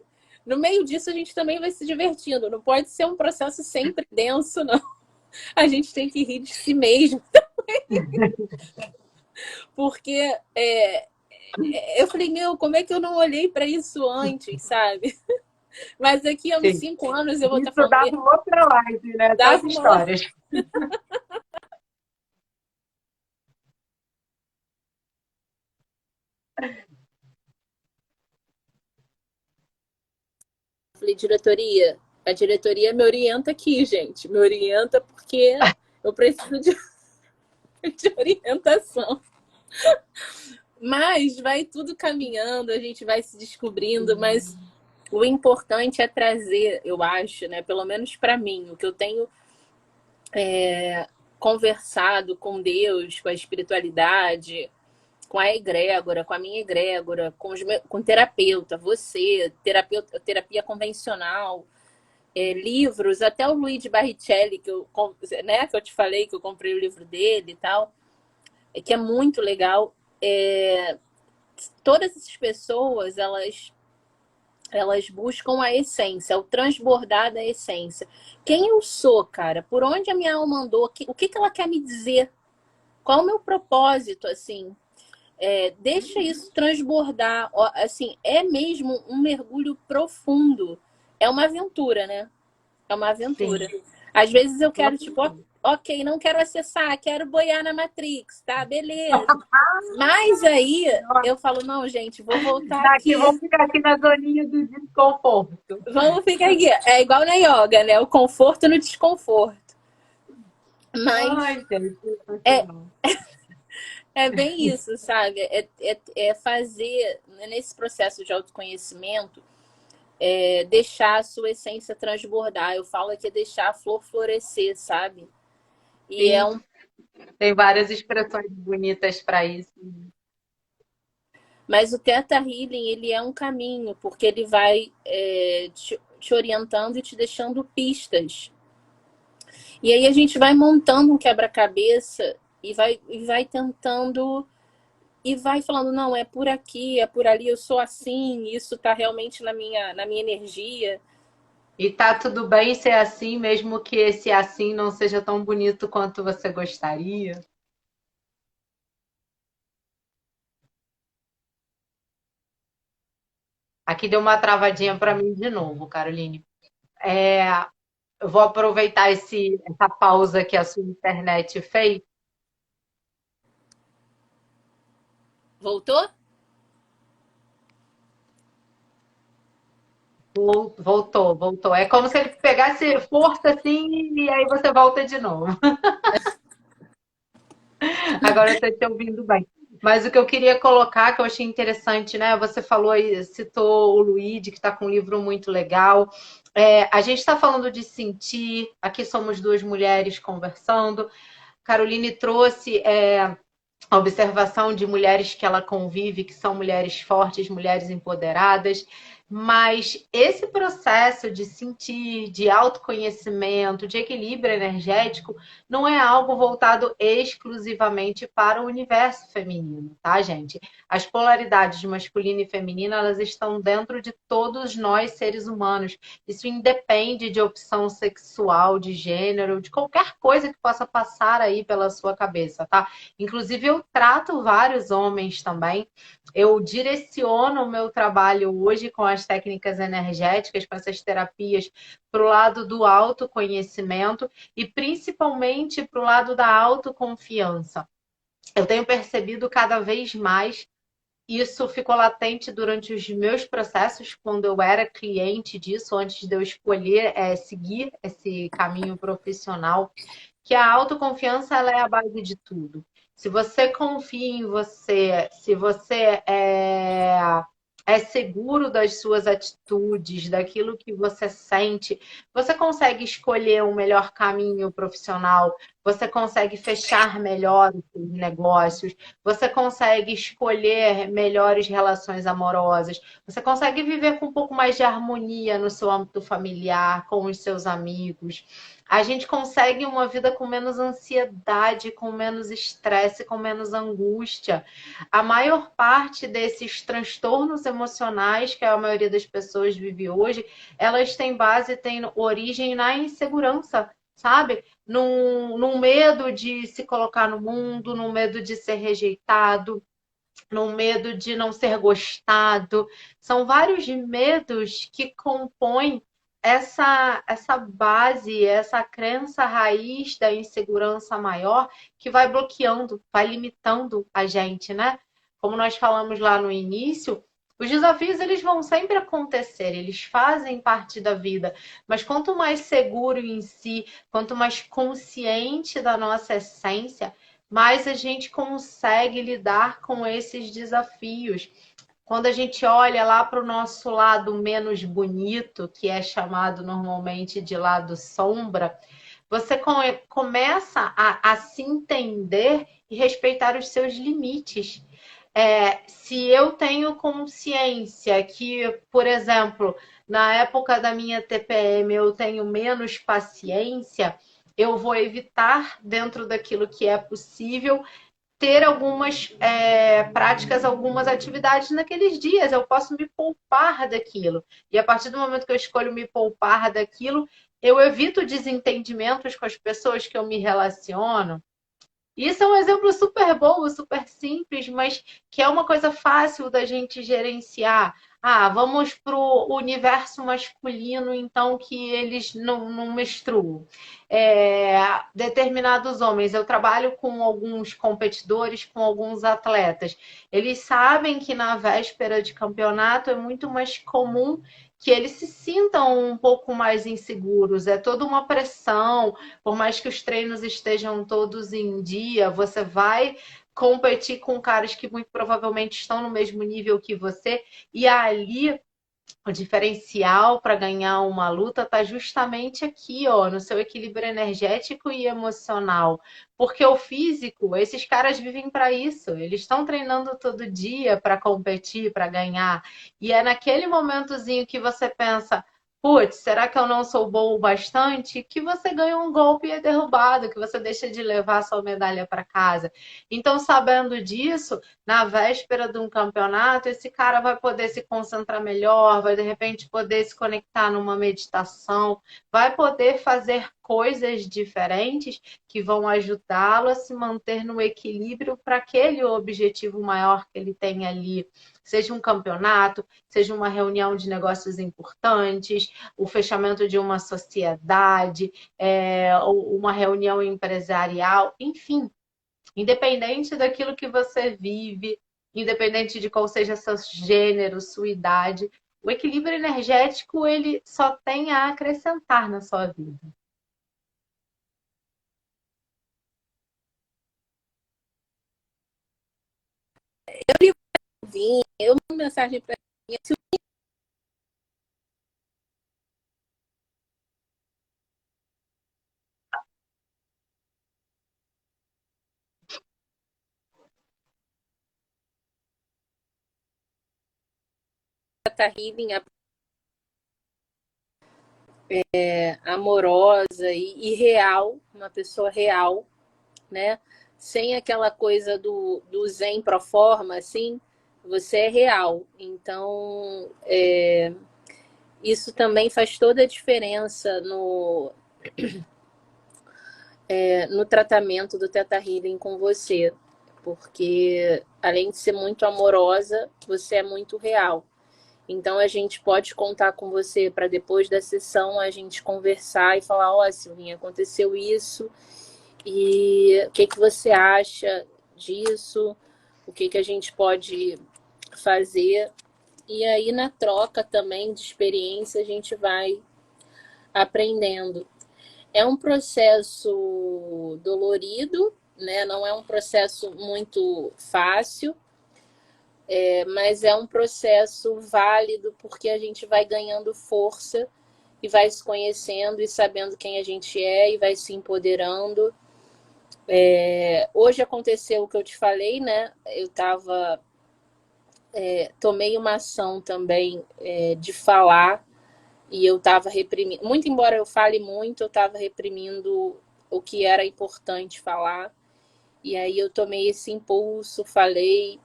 [SPEAKER 2] no meio disso a gente também vai se divertindo. Não pode ser um processo sempre denso, não. A gente tem que rir de si mesmo, porque eu falei, meu, como é que eu não olhei para isso antes, sabe? Mas daqui a uns
[SPEAKER 1] Sim.
[SPEAKER 2] 5 anos eu vou estar
[SPEAKER 1] Isso
[SPEAKER 2] falando,
[SPEAKER 1] dava uma outra live, né? Só as
[SPEAKER 2] dava uma.
[SPEAKER 1] histórias.
[SPEAKER 2] Falei, diretoria, a diretoria me orienta aqui, gente. Me orienta porque eu preciso de orientação. Mas vai tudo caminhando, a gente vai se descobrindo, mas o importante é trazer, eu acho, né? Pelo menos para mim, o que eu tenho conversado com Deus, com a espiritualidade, com a egrégora, com a minha egrégora, com terapeuta, você, terapia convencional, livros, até o Luigi Barrichelli, que eu te falei que eu comprei o livro dele e tal, que é muito legal. Todas essas pessoas, elas buscam a essência, o transbordar da essência. Quem eu sou, cara? Por onde a minha alma andou? O que ela quer me dizer? Qual o meu propósito, assim? Deixa isso transbordar. Assim, é mesmo um mergulho profundo. É uma aventura, né? É uma aventura.
[SPEAKER 1] Sim.
[SPEAKER 2] Às vezes eu quero, tipo, ok, não quero acessar, quero boiar na Matrix, tá? Beleza. Mas aí eu falo, não, gente, vou voltar
[SPEAKER 1] Daqui,
[SPEAKER 2] aqui.
[SPEAKER 1] vamos ficar aqui na zoninha do desconforto.
[SPEAKER 2] Vamos ficar aqui. É igual na yoga, né? O conforto no desconforto. Mas
[SPEAKER 1] Ai, gente,
[SPEAKER 2] é,
[SPEAKER 1] sensacional.
[SPEAKER 2] é bem isso, sabe? É fazer, nesse processo de autoconhecimento, deixar a sua essência transbordar. Eu falo que é deixar a flor florescer, sabe? E é
[SPEAKER 1] Sim,
[SPEAKER 2] um.
[SPEAKER 1] tem várias expressões bonitas para isso.
[SPEAKER 2] Mas o Theta Healing, ele é um caminho, porque ele vai te orientando e te deixando pistas. E aí a gente vai montando um quebra-cabeça e vai tentando e vai falando, não, é por aqui, é por ali, eu sou assim, isso tá realmente na minha energia.
[SPEAKER 1] E tá tudo bem ser assim, mesmo que esse assim não seja tão bonito quanto você gostaria. Aqui deu uma travadinha para mim de novo, Caroline. É, eu vou aproveitar essa pausa que a sua internet fez.
[SPEAKER 2] Voltou?
[SPEAKER 1] Voltou, voltou. É como se ele pegasse força assim e aí você volta de novo. Agora eu estou te ouvindo bem. Mas o que eu queria colocar, que eu achei interessante, né? Você falou aí, citou o Luigi, que está com um livro muito legal. A gente está falando de sentir, aqui somos duas mulheres conversando. Caroline trouxe a observação de mulheres que ela convive, que são mulheres fortes, mulheres empoderadas, mas esse processo de sentir, de autoconhecimento, de equilíbrio energético, não é algo voltado exclusivamente para o universo feminino, tá, gente? As polaridades masculina e feminina, elas estão dentro de todos nós, seres humanos. Isso independe de opção sexual, de gênero, de qualquer coisa que possa passar aí pela sua cabeça, tá? Inclusive, eu trato vários homens também. Eu direciono o meu trabalho hoje com as técnicas energéticas, com essas terapias, para o lado do autoconhecimento e principalmente para o lado da autoconfiança. Eu tenho percebido cada vez mais. Isso ficou latente durante os meus processos, quando eu era cliente disso, antes de eu escolher seguir esse caminho profissional, que a autoconfiança ela é a base de tudo. Se você confia em você, se você é seguro das suas atitudes, daquilo que você sente, você consegue escolher um melhor caminho profissional, você consegue fechar melhor os seus negócios, você consegue escolher melhores relações amorosas, você consegue viver com um pouco mais de harmonia no seu âmbito familiar, com os seus amigos. A gente consegue uma vida com menos ansiedade, com menos estresse, com menos angústia. A maior parte desses transtornos emocionais que a maioria das pessoas vive hoje, elas têm base, têm origem na insegurança, sabe? Num medo de se colocar no mundo, num medo de ser rejeitado, num medo de não ser gostado. São vários medos que compõem essa base, essa crença raiz da insegurança maior que vai bloqueando, vai limitando a gente, né? Como nós falamos lá no início, os desafios eles vão sempre acontecer, eles fazem parte da vida, mas quanto mais seguro em si, quanto mais consciente da nossa essência, mais a gente consegue lidar com esses desafios. Quando a gente olha lá para o nosso lado menos bonito, que é chamado normalmente de lado sombra, você começa a se entender e respeitar os seus limites. Se eu tenho consciência que, por exemplo, na época da minha TPM eu tenho menos paciência, eu vou evitar, dentro daquilo que é possível, ter algumas práticas, algumas atividades naqueles dias. Eu posso me poupar daquilo. E a partir do momento que eu escolho me poupar daquilo, eu evito desentendimentos com as pessoas que eu me relaciono. Isso é um exemplo super bobo, super simples, mas que é uma coisa fácil da gente gerenciar. Ah, vamos para o universo masculino, então, que eles não menstruam. Determinados homens, eu trabalho com alguns competidores, com alguns atletas. Eles sabem que na véspera de campeonato é muito mais comum que eles se sintam um pouco mais inseguros. É toda uma pressão, por mais que os treinos estejam todos em dia, você vai competir com caras que muito provavelmente estão no mesmo nível que você, e ali o diferencial para ganhar uma luta está justamente aqui, ó, no seu equilíbrio energético e emocional. Porque o físico, esses caras vivem para isso. Eles estão treinando todo dia para competir, para ganhar. E é naquele momentozinho que você pensa, putz, será que eu não sou bom o bastante? Que você ganha um golpe e é derrubado, que você deixa de levar sua medalha para casa. Então, sabendo disso, na véspera de um campeonato, esse cara vai poder se concentrar melhor, vai de repente poder se conectar numa meditação, vai poder fazer coisas diferentes que vão ajudá-lo a se manter no equilíbrio para aquele objetivo maior que ele tem ali. Seja um campeonato, seja uma reunião de negócios importantes, o fechamento de uma sociedade, uma reunião empresarial, enfim. Independente daquilo que você vive, independente de qual seja seu gênero, sua idade, o equilíbrio energético ele só tem a acrescentar na sua vida.
[SPEAKER 2] Eu mando mensagem para mim, se o Tata Healing amorosa e real, uma pessoa real, né? Sem aquela coisa do zen pro forma, assim, você é real. Então, isso também faz toda a diferença no tratamento do Theta Healing com você. Porque, além de ser muito amorosa, você é muito real. Então, a gente pode contar com você para depois da sessão a gente conversar e falar, ó, Silvinha, aconteceu isso, e o que você acha disso? O que a gente pode fazer? E aí, na troca também de experiência, a gente vai aprendendo. É um processo dolorido, né? Não é um processo muito fácil. Mas é um processo válido porque a gente vai ganhando força e vai se conhecendo e sabendo quem a gente é e vai se empoderando. Hoje aconteceu o que eu te falei, né? Tomei uma ação também de falar e eu estava reprimindo. Muito embora eu fale muito, eu estava reprimindo o que era importante falar. E aí eu tomei esse impulso, falei.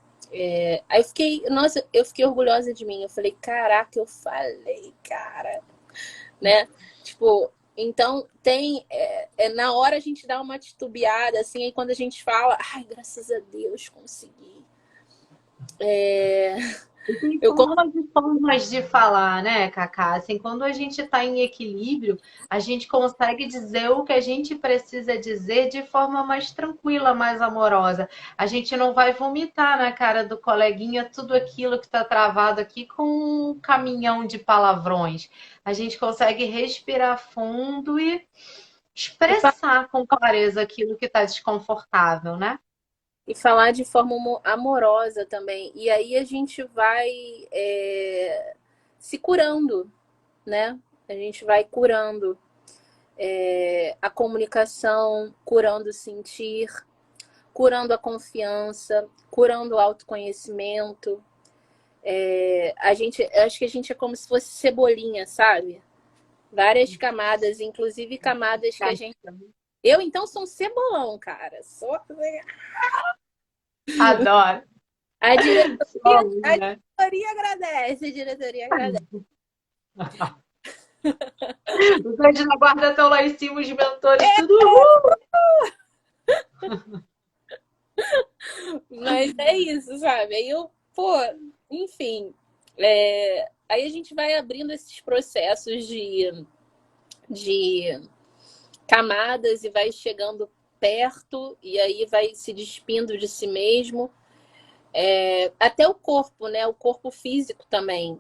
[SPEAKER 2] Aí eu fiquei orgulhosa de mim. Eu falei, caraca, eu falei, cara, né? Tipo, então na hora a gente dá uma titubeada, assim, aí quando a gente fala, ai, graças a Deus, consegui.
[SPEAKER 1] E tem
[SPEAKER 2] Eu
[SPEAKER 1] formas e formas de falar, né, Cacá? Assim, quando a gente está em equilíbrio, a gente consegue dizer o que a gente precisa dizer de forma mais tranquila, mais amorosa. A gente não vai vomitar na cara do coleguinha tudo aquilo que está travado aqui com um caminhão de palavrões. A gente consegue respirar fundo e expressar com clareza aquilo que está desconfortável, né?
[SPEAKER 2] e falar de forma amorosa também. E aí a gente vai se curando, né? A gente vai curando a comunicação, curando o sentir, curando a confiança, curando o autoconhecimento. Acho que a gente é como se fosse cebolinha, sabe? Várias camadas, inclusive camadas que a gente. Eu, então, sou um cebolão, cara.
[SPEAKER 1] Adoro.
[SPEAKER 2] A diretoria,
[SPEAKER 1] Somos,
[SPEAKER 2] a
[SPEAKER 1] né?
[SPEAKER 2] diretoria agradece, a diretoria agradece.
[SPEAKER 1] Os anjos da guarda estão lá em cima, os mentores, tudo.
[SPEAKER 2] Mas é isso, sabe? Aí enfim. Aí a gente vai abrindo esses processos de camadas e vai chegando perto, e aí vai se despindo de si mesmo. Até o corpo, né? O corpo físico também.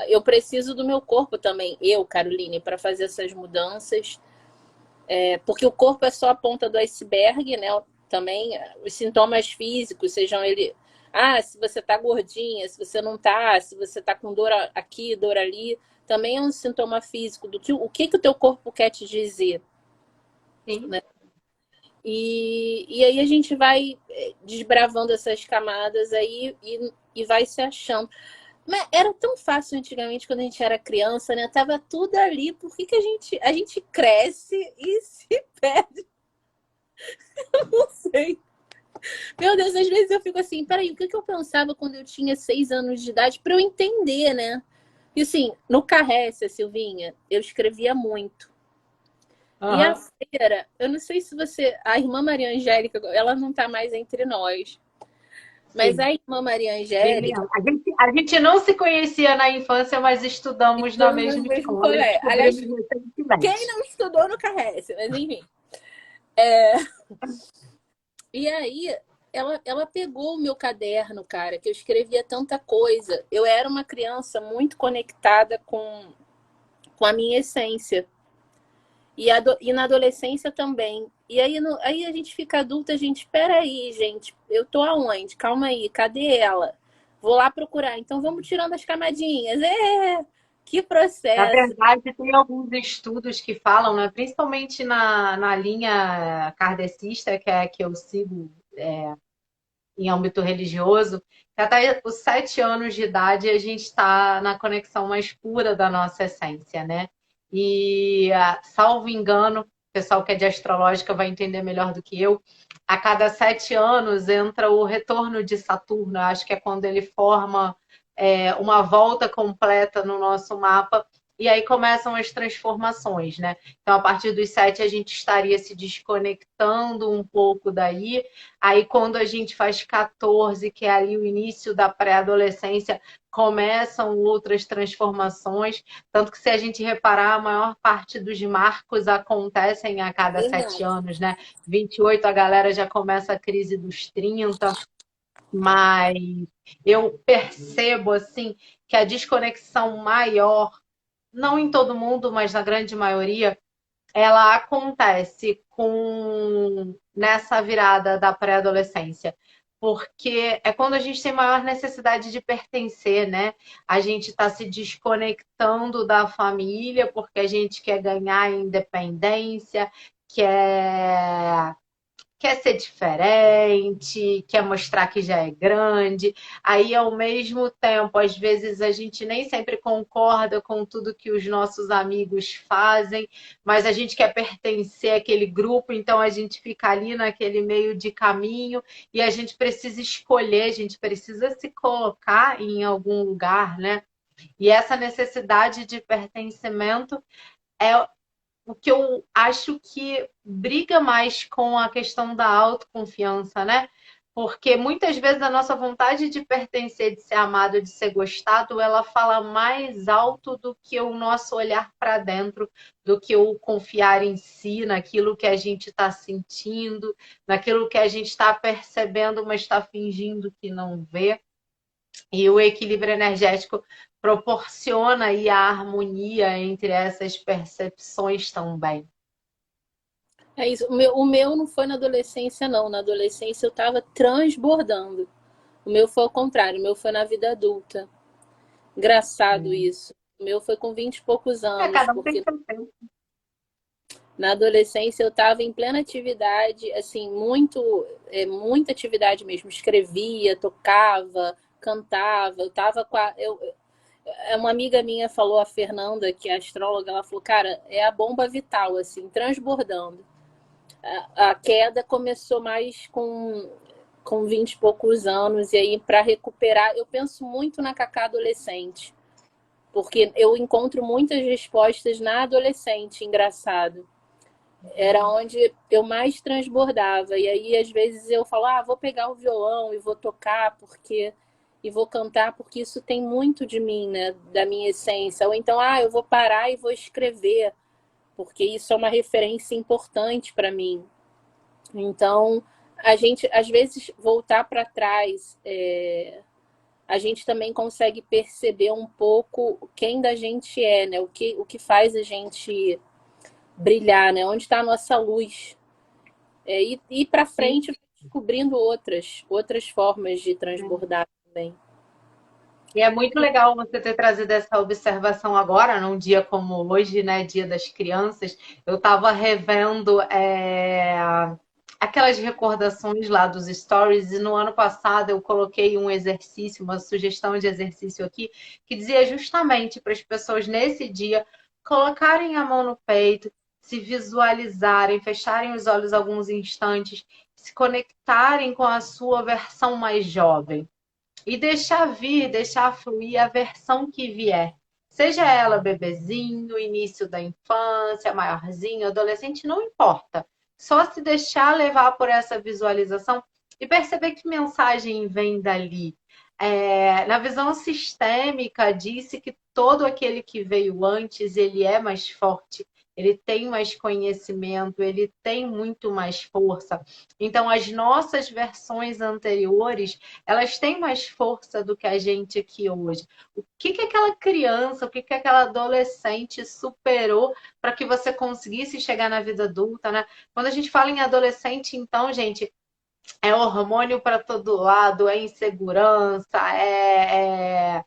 [SPEAKER 2] Eu preciso do meu corpo também, eu, Caroline, para fazer essas mudanças. Porque o corpo é só a ponta do iceberg, né? Também os sintomas físicos, sejam ele. Ah, se você tá gordinha, se você não tá, se você tá com dor aqui, dor ali, também é um sintoma físico do que o que o teu corpo quer te dizer,
[SPEAKER 1] Sim.
[SPEAKER 2] né? E aí a gente vai desbravando essas camadas aí e vai se achando. Mas era tão fácil antigamente, quando a gente era criança, né? Tava tudo ali. Por que a gente cresce e se perde? Não sei. Meu Deus, às vezes eu fico assim, peraí, o que eu pensava quando eu tinha 6 anos de idade para eu entender, né? E assim, no Carrécia, Silvinha, eu escrevia muito. E a
[SPEAKER 1] Uhum.
[SPEAKER 2] feira, eu não sei se você. A irmã Maria Angélica, ela não tá mais entre nós. Mas
[SPEAKER 1] Sim.
[SPEAKER 2] a irmã Maria
[SPEAKER 1] Bem
[SPEAKER 2] Angélica,
[SPEAKER 1] legal. A gente não se conhecia na infância, mas estudamos na
[SPEAKER 2] estamos no
[SPEAKER 1] mesma
[SPEAKER 2] mesmo
[SPEAKER 1] escola e
[SPEAKER 2] colégio.
[SPEAKER 1] descobrimos
[SPEAKER 2] Aliás, quem
[SPEAKER 1] recentemente.
[SPEAKER 2] não estudou no Carrécia? Mas enfim. E aí, ela pegou o meu caderno, cara, que eu escrevia tanta coisa. Eu era uma criança muito conectada com a minha essência. E na adolescência também. E aí, aí a gente fica adulta, a gente, peraí, gente, eu tô aonde? Calma aí, cadê ela? Vou lá procurar. Então vamos tirando as camadinhas. Que
[SPEAKER 1] Na
[SPEAKER 2] processo.
[SPEAKER 1] verdade, tem alguns estudos que falam, né, principalmente na linha kardecista, que é a que eu sigo em âmbito religioso, que até os 7 anos de idade a gente está na conexão mais pura da nossa essência, né? E, salvo engano, o pessoal que é de astrológica vai entender melhor do que eu, a cada 7 anos entra o retorno de Saturno, acho que é quando ele forma uma volta completa no nosso mapa, e aí começam as transformações, né? Então, a partir dos 7, a gente estaria se desconectando um pouco daí. Aí, quando a gente faz 14, que é ali o início da pré-adolescência, começam outras transformações. Tanto que, se a gente reparar, a maior parte dos marcos acontecem a cada 7 anos, né? 28, a galera já começa a crise dos 30, mas eu percebo, assim, que a desconexão maior, não em todo mundo, mas na grande maioria, ela acontece nessa virada da pré-adolescência. porque é quando a gente tem maior necessidade de pertencer, né? A gente está se desconectando da família porque a gente quer ganhar independência, quer quer ser diferente, quer mostrar que já é grande. Aí, ao mesmo tempo, às vezes a gente nem sempre concorda com tudo que os nossos amigos fazem, mas a gente quer pertencer àquele grupo, então a gente fica ali naquele meio de caminho e a gente precisa escolher, a gente precisa se colocar em algum lugar, né? E essa necessidade de pertencimento é o que eu acho que briga mais com a questão da autoconfiança, né? Porque muitas vezes a nossa vontade de pertencer, de ser amado, de ser gostado, ela fala mais alto do que o nosso olhar para dentro, do que o confiar em si, naquilo que a gente está sentindo, naquilo que a gente está percebendo, mas está fingindo que não vê. E o equilíbrio energético proporciona aí a harmonia entre essas percepções também.
[SPEAKER 2] É isso. O meu não foi na adolescência, não. Na adolescência eu estava transbordando. O meu foi ao contrário, o meu foi na vida adulta. Engraçado isso. O meu foi com 20 e poucos
[SPEAKER 1] É,
[SPEAKER 2] anos,
[SPEAKER 1] cada um tem
[SPEAKER 2] porque
[SPEAKER 1] seu tempo.
[SPEAKER 2] na adolescência eu estava em plena atividade, assim, muita atividade mesmo. Escrevia, tocava, cantava. Eu estava com uma amiga minha falou, a Fernanda, que é astróloga, ela falou, cara, é a bomba vital, assim, transbordando. A queda começou mais com 20 e poucos anos, e aí para recuperar, eu penso muito na Cacá adolescente, porque eu encontro muitas respostas na adolescente, engraçado. Era onde eu mais transbordava, e aí às vezes eu falo, vou pegar o violão e vou tocar, porque e vou cantar, porque isso tem muito de mim, né, da minha essência. Ou então, eu vou parar e vou escrever, porque isso é uma referência importante para mim. Então, a gente, às vezes, voltar para trás, a gente também consegue perceber um pouco quem da gente é, né? O que faz a gente brilhar, né? Onde está a nossa luz. E ir para
[SPEAKER 1] Sim.
[SPEAKER 2] frente descobrindo outras formas de transbordar também.
[SPEAKER 1] E é muito legal você ter trazido essa observação agora, num dia como hoje, né, Dia das Crianças. Eu estava revendo aquelas recordações lá dos stories e no ano passado eu coloquei um exercício, uma sugestão de exercício aqui, que dizia justamente para as pessoas nesse dia colocarem a mão no peito, se visualizarem, fecharem os olhos alguns instantes, se conectarem com a sua versão mais jovem. E deixar vir, deixar fluir a versão que vier. Seja ela bebezinho, início da infância, maiorzinho, adolescente, não importa. Só se deixar levar por essa visualização e perceber que mensagem vem dali. Na visão sistêmica, disse que todo aquele que veio antes, ele é mais forte, ele tem mais conhecimento, ele tem muito mais força. Então, as nossas versões anteriores, elas têm mais força do que a gente aqui hoje. O que que aquela criança, o que que aquela adolescente superou para que você conseguisse chegar na vida adulta, né? Quando a gente fala em adolescente, então, gente, é hormônio para todo lado, é insegurança, é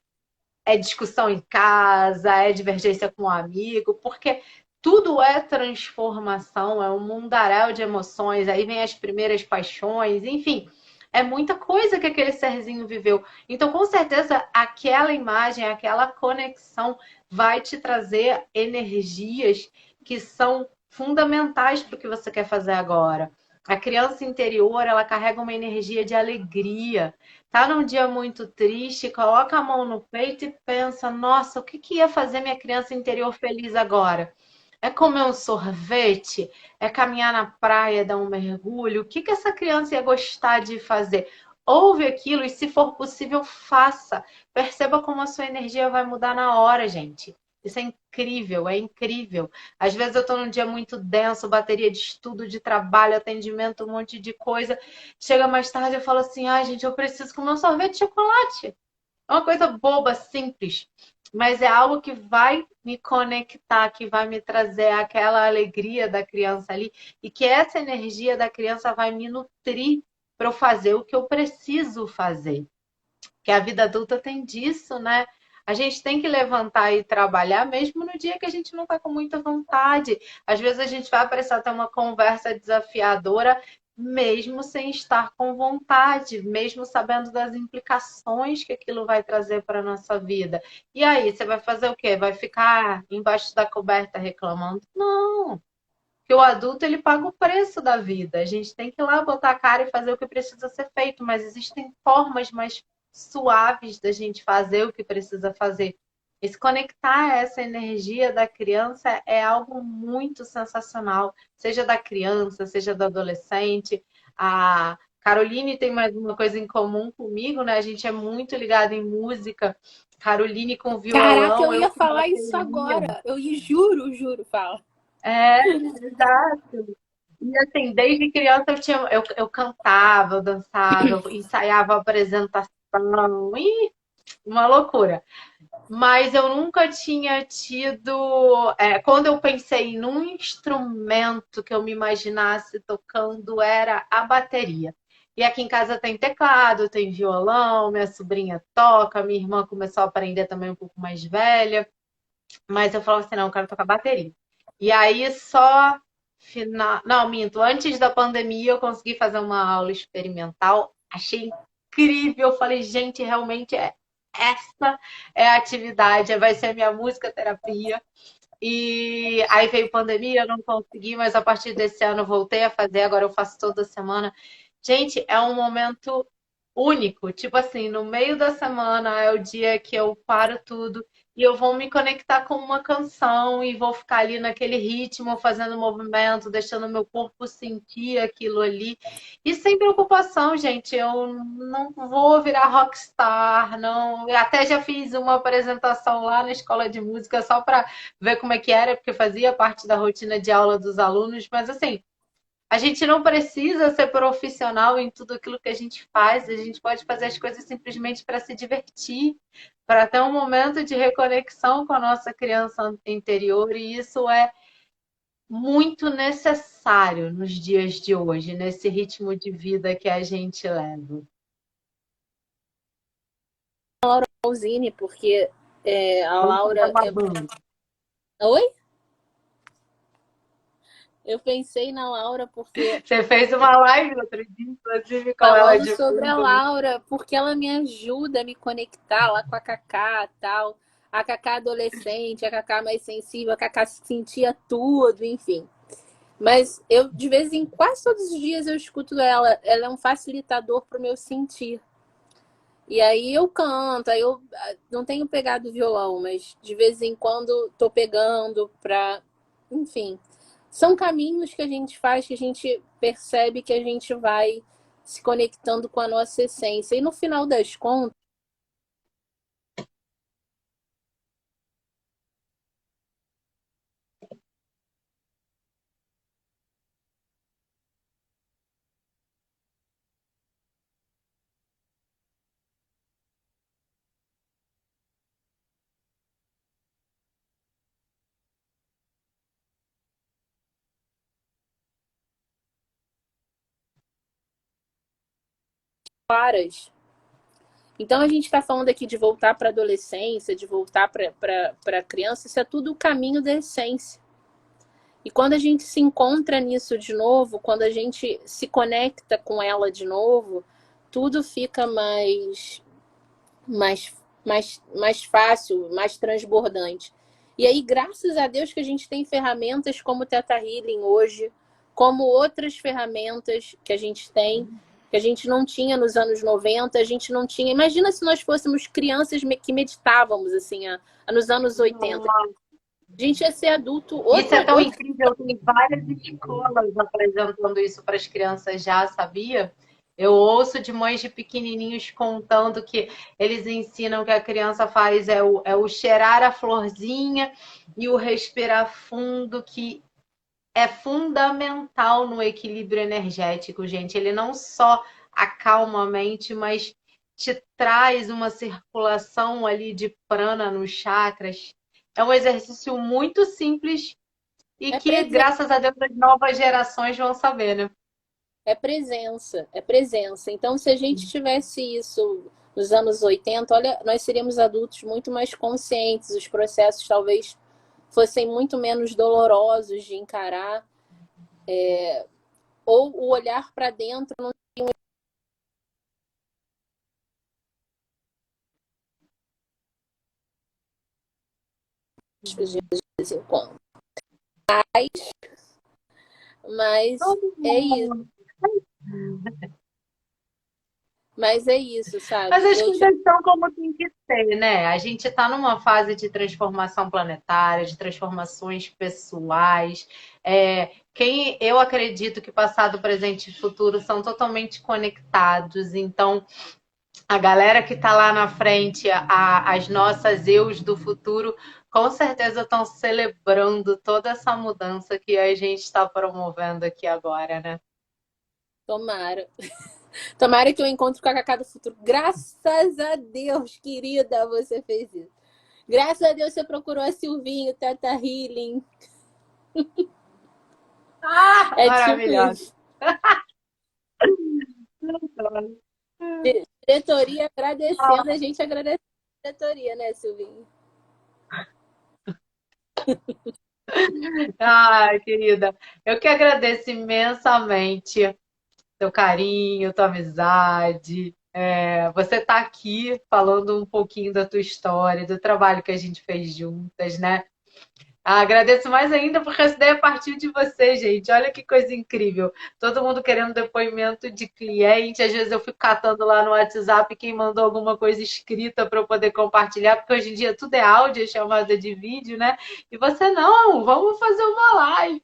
[SPEAKER 1] discussão em casa, é divergência com um amigo, porque tudo é transformação, é um mundaréu de emoções, aí vem as primeiras paixões, enfim, é muita coisa que aquele serzinho viveu. Então, com certeza, aquela imagem, aquela conexão vai te trazer energias que são fundamentais para o que você quer fazer agora. A criança interior, ela carrega uma energia de alegria. Tá num dia muito triste, coloca a mão no peito e pensa: nossa, o que que ia fazer minha criança interior feliz agora? É comer um sorvete? É caminhar na praia, dar um mergulho? O que que essa criança ia gostar de fazer? Ouve aquilo e, se for possível, faça. Perceba como a sua energia vai mudar na hora, gente. Isso é incrível, é incrível. Às vezes eu estou num dia muito denso, bateria de estudo, de trabalho, atendimento, um monte de coisa. Chega mais tarde, eu falo assim: ai, gente, eu preciso comer um sorvete de chocolate. É uma coisa boba, simples, mas é algo que vai me conectar, que vai me trazer aquela alegria da criança ali e que essa energia da criança vai me nutrir para eu fazer o que eu preciso fazer. Que a vida adulta tem disso, né? A gente tem que levantar e trabalhar mesmo no dia que a gente não está com muita vontade. Às vezes a gente vai precisar ter uma conversa desafiadora, mesmo sem estar com vontade, mesmo sabendo das implicações que aquilo vai trazer para a nossa vida. E aí, você vai fazer o quê? Vai ficar embaixo da coberta reclamando? Não! Porque o adulto ele paga o preço da vida. A gente tem que ir lá botar a cara e fazer o que precisa ser feito, mas existem formas mais suaves da gente fazer o que precisa fazer. E se conectar a essa energia da criança é algo muito sensacional, seja da criança, seja do adolescente. A Caroline tem mais uma coisa em comum comigo, né? A gente é muito ligado em música. Caroline com
[SPEAKER 2] Caraca, eu
[SPEAKER 1] violão, eu
[SPEAKER 2] ia
[SPEAKER 1] com
[SPEAKER 2] falar isso
[SPEAKER 1] bateria.
[SPEAKER 2] agora. Eu juro, fala.
[SPEAKER 1] É, exato. E assim, desde criança eu cantava, eu dançava, eu ensaiava apresentação, e uma loucura. Mas eu nunca tinha tido. Quando eu pensei num instrumento que eu me imaginasse tocando, era a bateria. E aqui em casa tem teclado, tem violão, minha sobrinha toca, minha irmã começou a aprender também um pouco mais velha. Mas eu falava assim, não, eu quero tocar bateria. E aí só final. Não, minto, antes da pandemia eu consegui fazer uma aula experimental. Achei incrível. Eu falei, gente, realmente essa é a atividade, vai ser a minha música terapia. E aí veio pandemia, eu não consegui, mas a partir desse ano eu voltei a fazer, agora eu faço toda semana. Gente, é um momento único. Tipo assim, no meio da semana é o dia que eu paro tudo e eu vou me conectar com uma canção e vou ficar ali naquele ritmo, fazendo movimento, deixando meu corpo sentir aquilo ali. E sem preocupação, gente, eu não vou virar rockstar, não. Eu até já fiz uma apresentação lá na escola de música só para ver como é que era, porque fazia parte da rotina de aula dos alunos, mas assim, a gente não precisa ser profissional em tudo aquilo que a gente faz, a gente pode fazer as coisas simplesmente para se divertir, para ter um momento de reconexão com a nossa criança interior, e isso é muito necessário nos dias de hoje, nesse ritmo de vida que a gente leva.
[SPEAKER 2] Pausine, porque a
[SPEAKER 1] Vamos fazer
[SPEAKER 2] Laura
[SPEAKER 1] uma
[SPEAKER 2] é.
[SPEAKER 1] banda.
[SPEAKER 2] Oi? Eu pensei na Laura porque
[SPEAKER 1] Você fez uma live outro dia, inclusive, com ela
[SPEAKER 2] falando
[SPEAKER 1] de
[SPEAKER 2] sobre a
[SPEAKER 1] fundo, né?
[SPEAKER 2] Laura, porque ela me ajuda a me conectar lá com a Cacá e tal. A Cacá adolescente, a Cacá mais sensível, a Cacá sentia tudo, enfim. Mas eu, de vez em quase todos os dias, eu escuto ela. Ela é um facilitador para o meu sentir. E aí eu canto, aí eu não tenho pegado violão, mas de vez em quando tô pegando pra. Enfim. São caminhos que a gente faz, que a gente percebe que a gente vai se conectando com a nossa essência. E no final das contas, claras. Então a gente está falando aqui de voltar para a adolescência, de voltar para a criança, isso é tudo o caminho da essência. E quando a gente se encontra nisso de novo, quando a gente se conecta com ela de novo, tudo fica mais fácil, mais transbordante. E aí, graças a Deus que a gente tem ferramentas como o Theta Healing hoje, como outras ferramentas que a gente tem, que a gente não tinha nos anos 90, a gente não tinha. Imagina se nós fôssemos crianças que meditávamos assim, nos anos 80. A gente ia ser adulto,
[SPEAKER 1] Isso é tão
[SPEAKER 2] outra.
[SPEAKER 1] incrível, tem várias escolas apresentando isso para as crianças já, sabia? Eu ouço de mães de pequenininhos contando que eles ensinam que a criança faz é o cheirar a florzinha e o respirar fundo, que é fundamental no equilíbrio energético, gente. Ele não só acalma a mente, mas te traz uma circulação ali de prana nos chakras. É um exercício muito simples e
[SPEAKER 2] É
[SPEAKER 1] que,
[SPEAKER 2] presente.
[SPEAKER 1] graças a Deus, as novas gerações vão saber, né?
[SPEAKER 2] É presença, é presença. Então, se a gente tivesse isso nos anos 80, olha, nós seríamos adultos muito mais conscientes, os processos talvez fossem muito menos dolorosos de encarar, ou o olhar para dentro não de vez em quando. Mas
[SPEAKER 1] Todo
[SPEAKER 2] é isso.
[SPEAKER 1] mundo.
[SPEAKER 2] Mas é isso,
[SPEAKER 1] Mas
[SPEAKER 2] sabe?
[SPEAKER 1] as
[SPEAKER 2] Eu te
[SPEAKER 1] coisas são como tem que ser, né? A gente está numa fase de transformação planetária, de transformações pessoais. Quem eu acredito que passado, presente e futuro são totalmente conectados. Então, a galera que está lá na frente, as nossas eus do futuro, com certeza estão celebrando toda essa mudança que a gente está promovendo aqui agora, né?
[SPEAKER 2] tomara. Tomara que eu encontre com a Cacá do futuro. Graças a Deus, querida, você fez isso. Graças a Deus você procurou a Silvinho, Teta Healing.
[SPEAKER 1] Ah,
[SPEAKER 2] É tipo
[SPEAKER 1] maravilhosa.
[SPEAKER 2] isso. Diretoria agradecendo, a gente agradece a diretoria, né, Silvinho?
[SPEAKER 1] Ai, querida, eu que agradeço imensamente teu carinho, tua amizade. Você tá aqui falando um pouquinho da tua história, do trabalho que a gente fez juntas, né? Agradeço mais ainda porque essa ideia partiu de você, gente. Olha que coisa incrível. Todo mundo querendo depoimento de cliente. Às vezes eu fico catando lá no WhatsApp quem mandou alguma coisa escrita para eu poder compartilhar, porque hoje em dia tudo é áudio, é chamada de vídeo, né? E você não, vamos fazer uma live.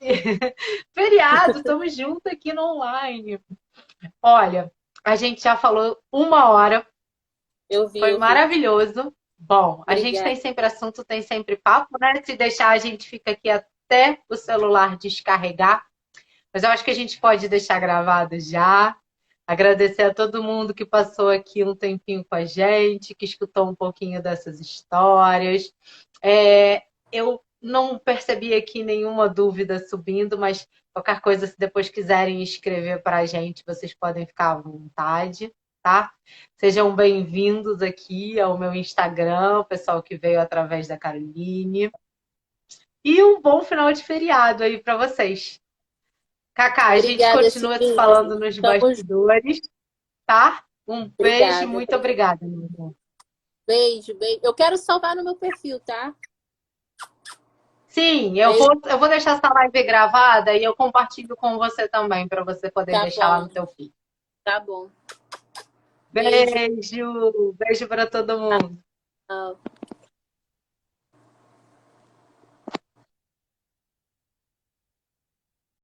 [SPEAKER 1] Feriado, estamos juntos aqui no online. Olha, a gente já falou 1 hora,
[SPEAKER 2] Eu vi,
[SPEAKER 1] foi
[SPEAKER 2] eu vi.
[SPEAKER 1] maravilhoso. Bom, a gente
[SPEAKER 2] Obrigada.
[SPEAKER 1] tem sempre assunto, tem sempre papo, né? Se deixar, a gente fica aqui até o celular descarregar. Mas eu acho que a gente pode deixar gravado já. Agradecer a todo mundo que passou aqui um tempinho com a gente, que escutou um pouquinho dessas histórias. Eu não percebi aqui nenhuma dúvida subindo, mas qualquer coisa, se depois quiserem escrever para a gente, vocês podem ficar à vontade, tá? Sejam bem-vindos aqui ao meu Instagram, o pessoal que veio através da Caroline. E um bom final de feriado aí para vocês. Cacá, a gente
[SPEAKER 2] Obrigada,
[SPEAKER 1] continua se
[SPEAKER 2] Silvinho.
[SPEAKER 1] falando nos
[SPEAKER 2] Tamo junto.
[SPEAKER 1] bastidores, tá? Um beijo,
[SPEAKER 2] Obrigada,
[SPEAKER 1] muito
[SPEAKER 2] obrigada.
[SPEAKER 1] obrigada, meu amor.
[SPEAKER 2] Beijo, beijo. Eu quero salvar no meu perfil, tá?
[SPEAKER 1] Sim, eu
[SPEAKER 2] Beijo.
[SPEAKER 1] vou, eu vou deixar essa live gravada e eu compartilho com você também, para você poder
[SPEAKER 2] Tá
[SPEAKER 1] deixar lá
[SPEAKER 2] bom,
[SPEAKER 1] no teu feed.
[SPEAKER 2] tá bom. Beijo.
[SPEAKER 1] Beijo, beijo para todo mundo.
[SPEAKER 2] Tchau.